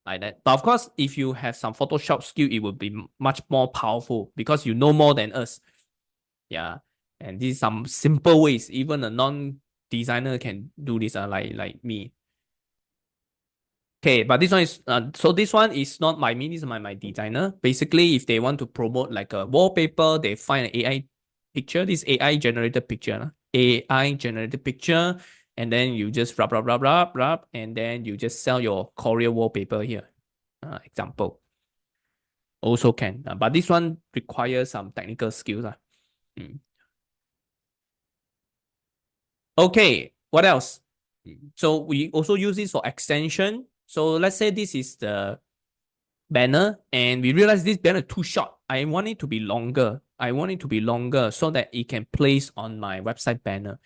like that. But of course, if you have some Photoshop skill, it will be much more powerful because you know more than us. Yeah. And these are some simple ways. Even a non-designer can do this, like me. Okay, but this one is so this one is not my me, this is my designer. Basically, if they want to promote like a wallpaper, they find an AI picture. This AI generated picture. AI generated picture. And then you just rub, and then you just sell your Korea wallpaper here. Example. Also can. But this one requires some technical skills. Okay, what else? So we also use this for extension. So let's say this is the banner, and we realize this banner is too short. I want it to be longer. So that it can place on my website banner.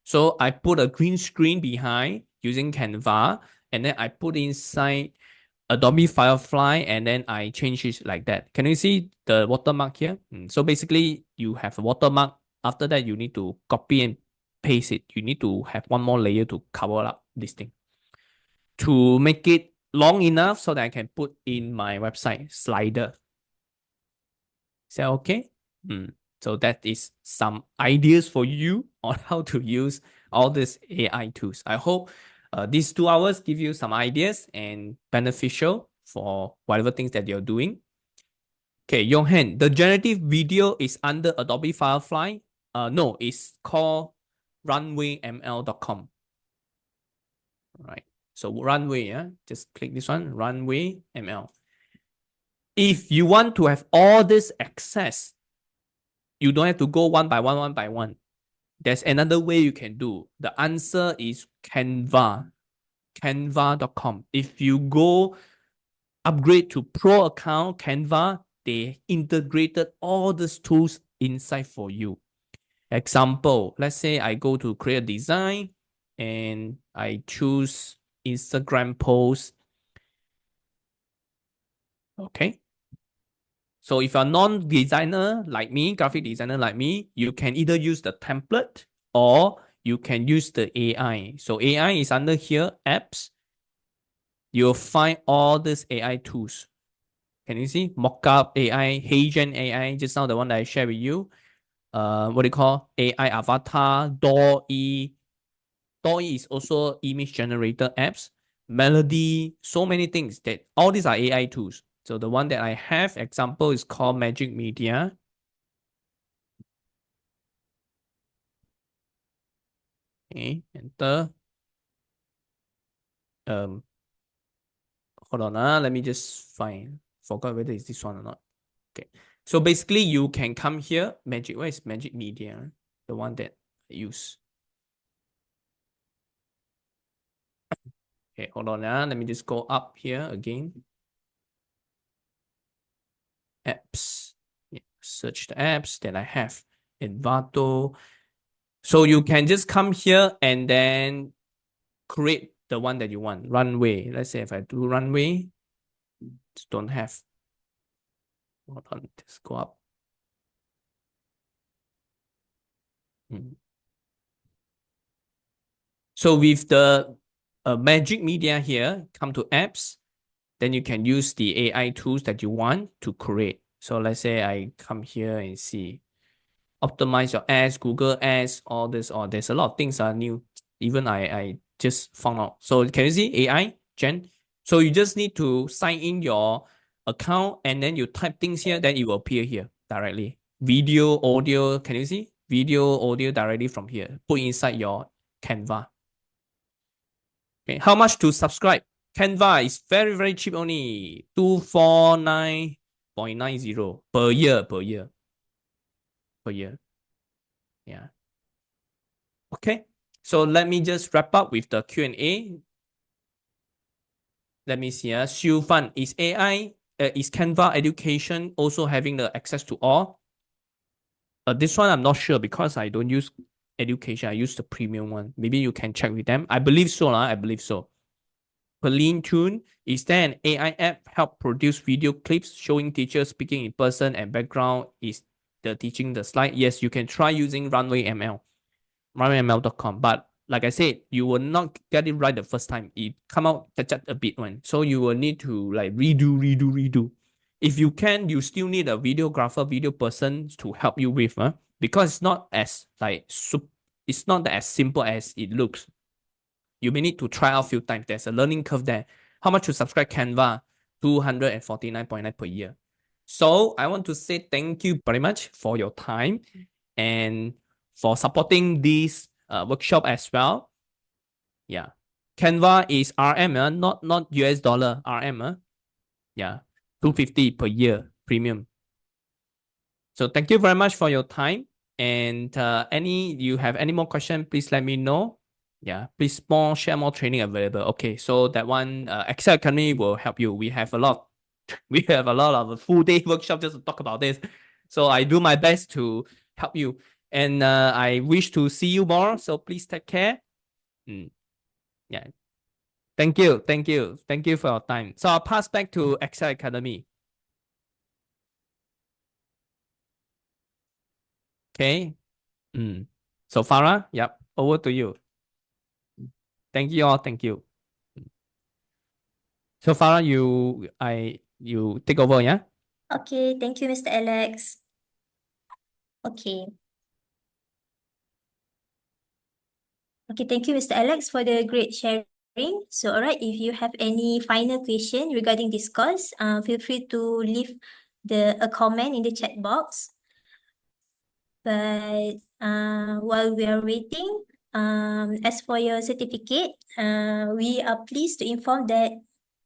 So I put a green screen behind using Canva, and then I put inside Adobe Firefly, and then I change it like that. Can you see the watermark here? So basically, you have a watermark. After that, you need to copy and paste it. You need to have one more layer to cover up this thing to make it long enough so that I can put in my website slider. Is that okay? So that is some ideas for you on how to use all these AI tools. I hope these 2 hours give you some ideas and beneficial for whatever things that you're doing. Okay, Yonghan, the generative video is under Adobe Firefly. No, it's called runwayml.com. All right. So Runway, just click this one, Runway ML. If you want to have all this access, you don't have to go one by one. There's another way you can do. The answer is Canva, canva.com. If you go upgrade to pro account, Canva, they integrated all these tools inside for you. Example, let's say I go to create a design and I choose Instagram post. Okay. So if you're a non-designer like me, graphic designer like me, you can either use the template or you can use the AI. So AI is under here, apps. You'll find all these AI tools. Can you see? Mockup AI, HeyGen AI, just now the one that I shared with you. What do you call? AI avatar, DALL-E. DALL-E is also image generator apps. Melody, so many things that all these are AI tools. So the one that I have example is called Magic Media. Okay, enter. Hold on, let me just forgot whether it's this one or not. Okay, so basically you can come here, Magic, where is Magic Media? The one that I use. Okay, hold on, let me just go up here again. Apps, search the apps that I have. Envato. So you can just come here and then create the one that you want. Runway. Let's say if I do Runway, just don't have. Hold on, just go up. So with the Magic Media here, come to apps, then you can use the AI tools that you want to create. So let's say I come here and see, optimize your ads, Google ads, all this, or there's a lot of things are new. Even I just found out. So can you see AI, Jen? So you just need to sign in your account and then you type things here, then it will appear here directly. Video, audio, can you see? Video, audio directly from here. Put inside your Canva. Okay, how much to subscribe? Canva is very, very cheap only. 249.90 per year. Yeah. Okay. So let me just wrap up with the Q&A. Let me see. Xiu Fan, is Canva education also having the access to all? This one I'm not sure because I don't use education. I use the premium one. Maybe you can check with them. I believe so. I believe so. Pauline Tune, is there an AI app help produce video clips showing teachers speaking in person and background is the teaching the slide? Yes, you can try using Runway ML, runwayml.com. But like I said, you will not get it right the first time. It come out a bit one. So you will need to like redo. If you can, you still need a videographer, video person to help you with, because it's not as it's not as simple as it looks. You may need to try out a few times. There's a learning curve there. How much to subscribe Canva? 249.9 per year. So I want to say thank you very much for your time and for supporting this workshop as well. Yeah. Canva is RM, not US dollar, RM. Yeah. 250 per year premium. So thank you very much for your time. And you have any more questions, please let me know. Yeah, please share more training available. Okay, so that one Excel Academy will help you. We have a lot of a full day workshop just to talk about this. So I do my best to help you. And I wish to see you more. So please take care. Yeah. Thank you for your time. So I'll pass back to Excel Academy. Okay. So Farah, yep, over to you. Thank you all. Thank you. So Farah, you take over, yeah? Okay, thank you, Mr. Alex. Okay. Okay, thank you, Mr. Alex, for the great sharing. So, all right, if you have any final question regarding this course, feel free to leave a comment in the chat box. But while we are waiting, as for your certificate, we are pleased to inform that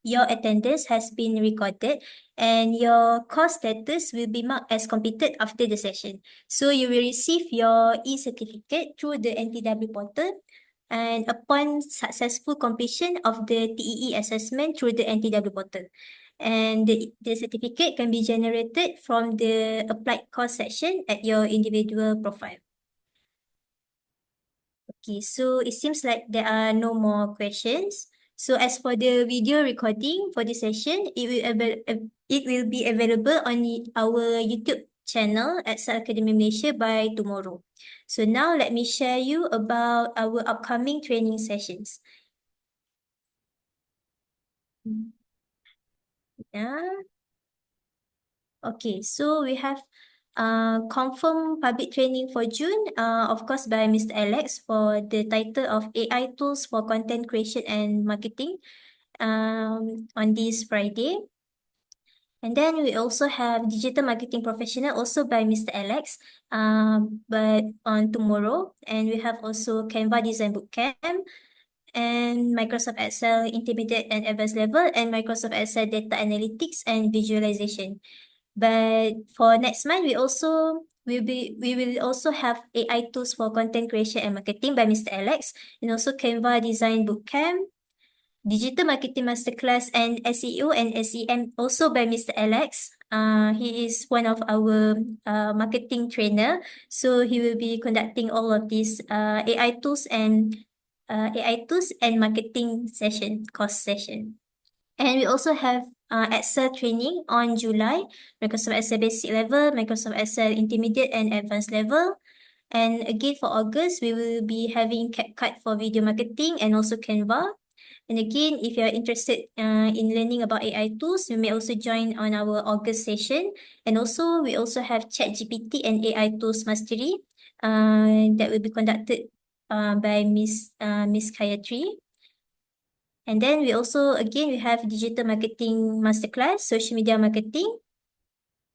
your attendance has been recorded and your course status will be marked as completed after the session. So you will receive your e-certificate through the NTW portal, and upon successful completion of the TEE assessment through the NTW portal. And the certificate can be generated from the applied course section at your individual profile. Okay, so it seems like there are no more questions. So as for the video recording for this session, it will be available on our YouTube channel at 𝐶𝐶 Academy Malaysia by tomorrow. So now let me share you about our upcoming training sessions. Yeah. Okay, so we have confirmed public training for June, of course by Mr. Alex for the title of AI Tools for Content Creation and Marketing on this Friday. And then we also have Digital Marketing Professional also by Mr. Alex, but on tomorrow. And we have also Canva Design Bootcamp, and Microsoft Excel Intermediate and Advanced Level, and Microsoft Excel Data Analytics and Visualization. But for next month, we will also have AI Tools for Content Creation and Marketing by Mr. Alex, and also Canva Design Bootcamp, Digital Marketing Masterclass, and SEO and SEM also by Mr. Alex. He is one of our marketing trainer, so he will be conducting all of these AI tools and marketing course session. And we also have Excel training on July, Microsoft Excel Basic Level, Microsoft Excel Intermediate and Advanced Level. And again for August, we will be having CapCut for video marketing and also Canva. And again, if you are interested in learning about AI tools, you may also join on our August session. And also, we also have ChatGPT and AI tools mastery that will be conducted by Miss Gayatri. And then we also, again, we have Digital Marketing Masterclass, Social Media Marketing,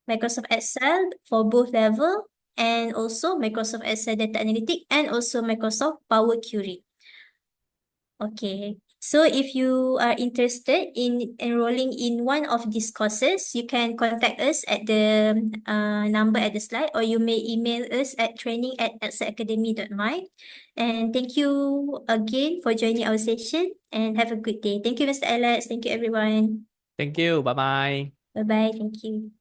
Microsoft Excel for both level, and also Microsoft Excel Data Analytics, and also Microsoft Power Query. Okay, so if you are interested in enrolling in one of these courses, you can contact us at the number at the slide, or you may email us at training@@academy.my. And thank you again for joining our session, and have a good day. Thank you, Mr. Alex. Thank you, everyone. Thank you. Bye-bye. Bye-bye. Thank you.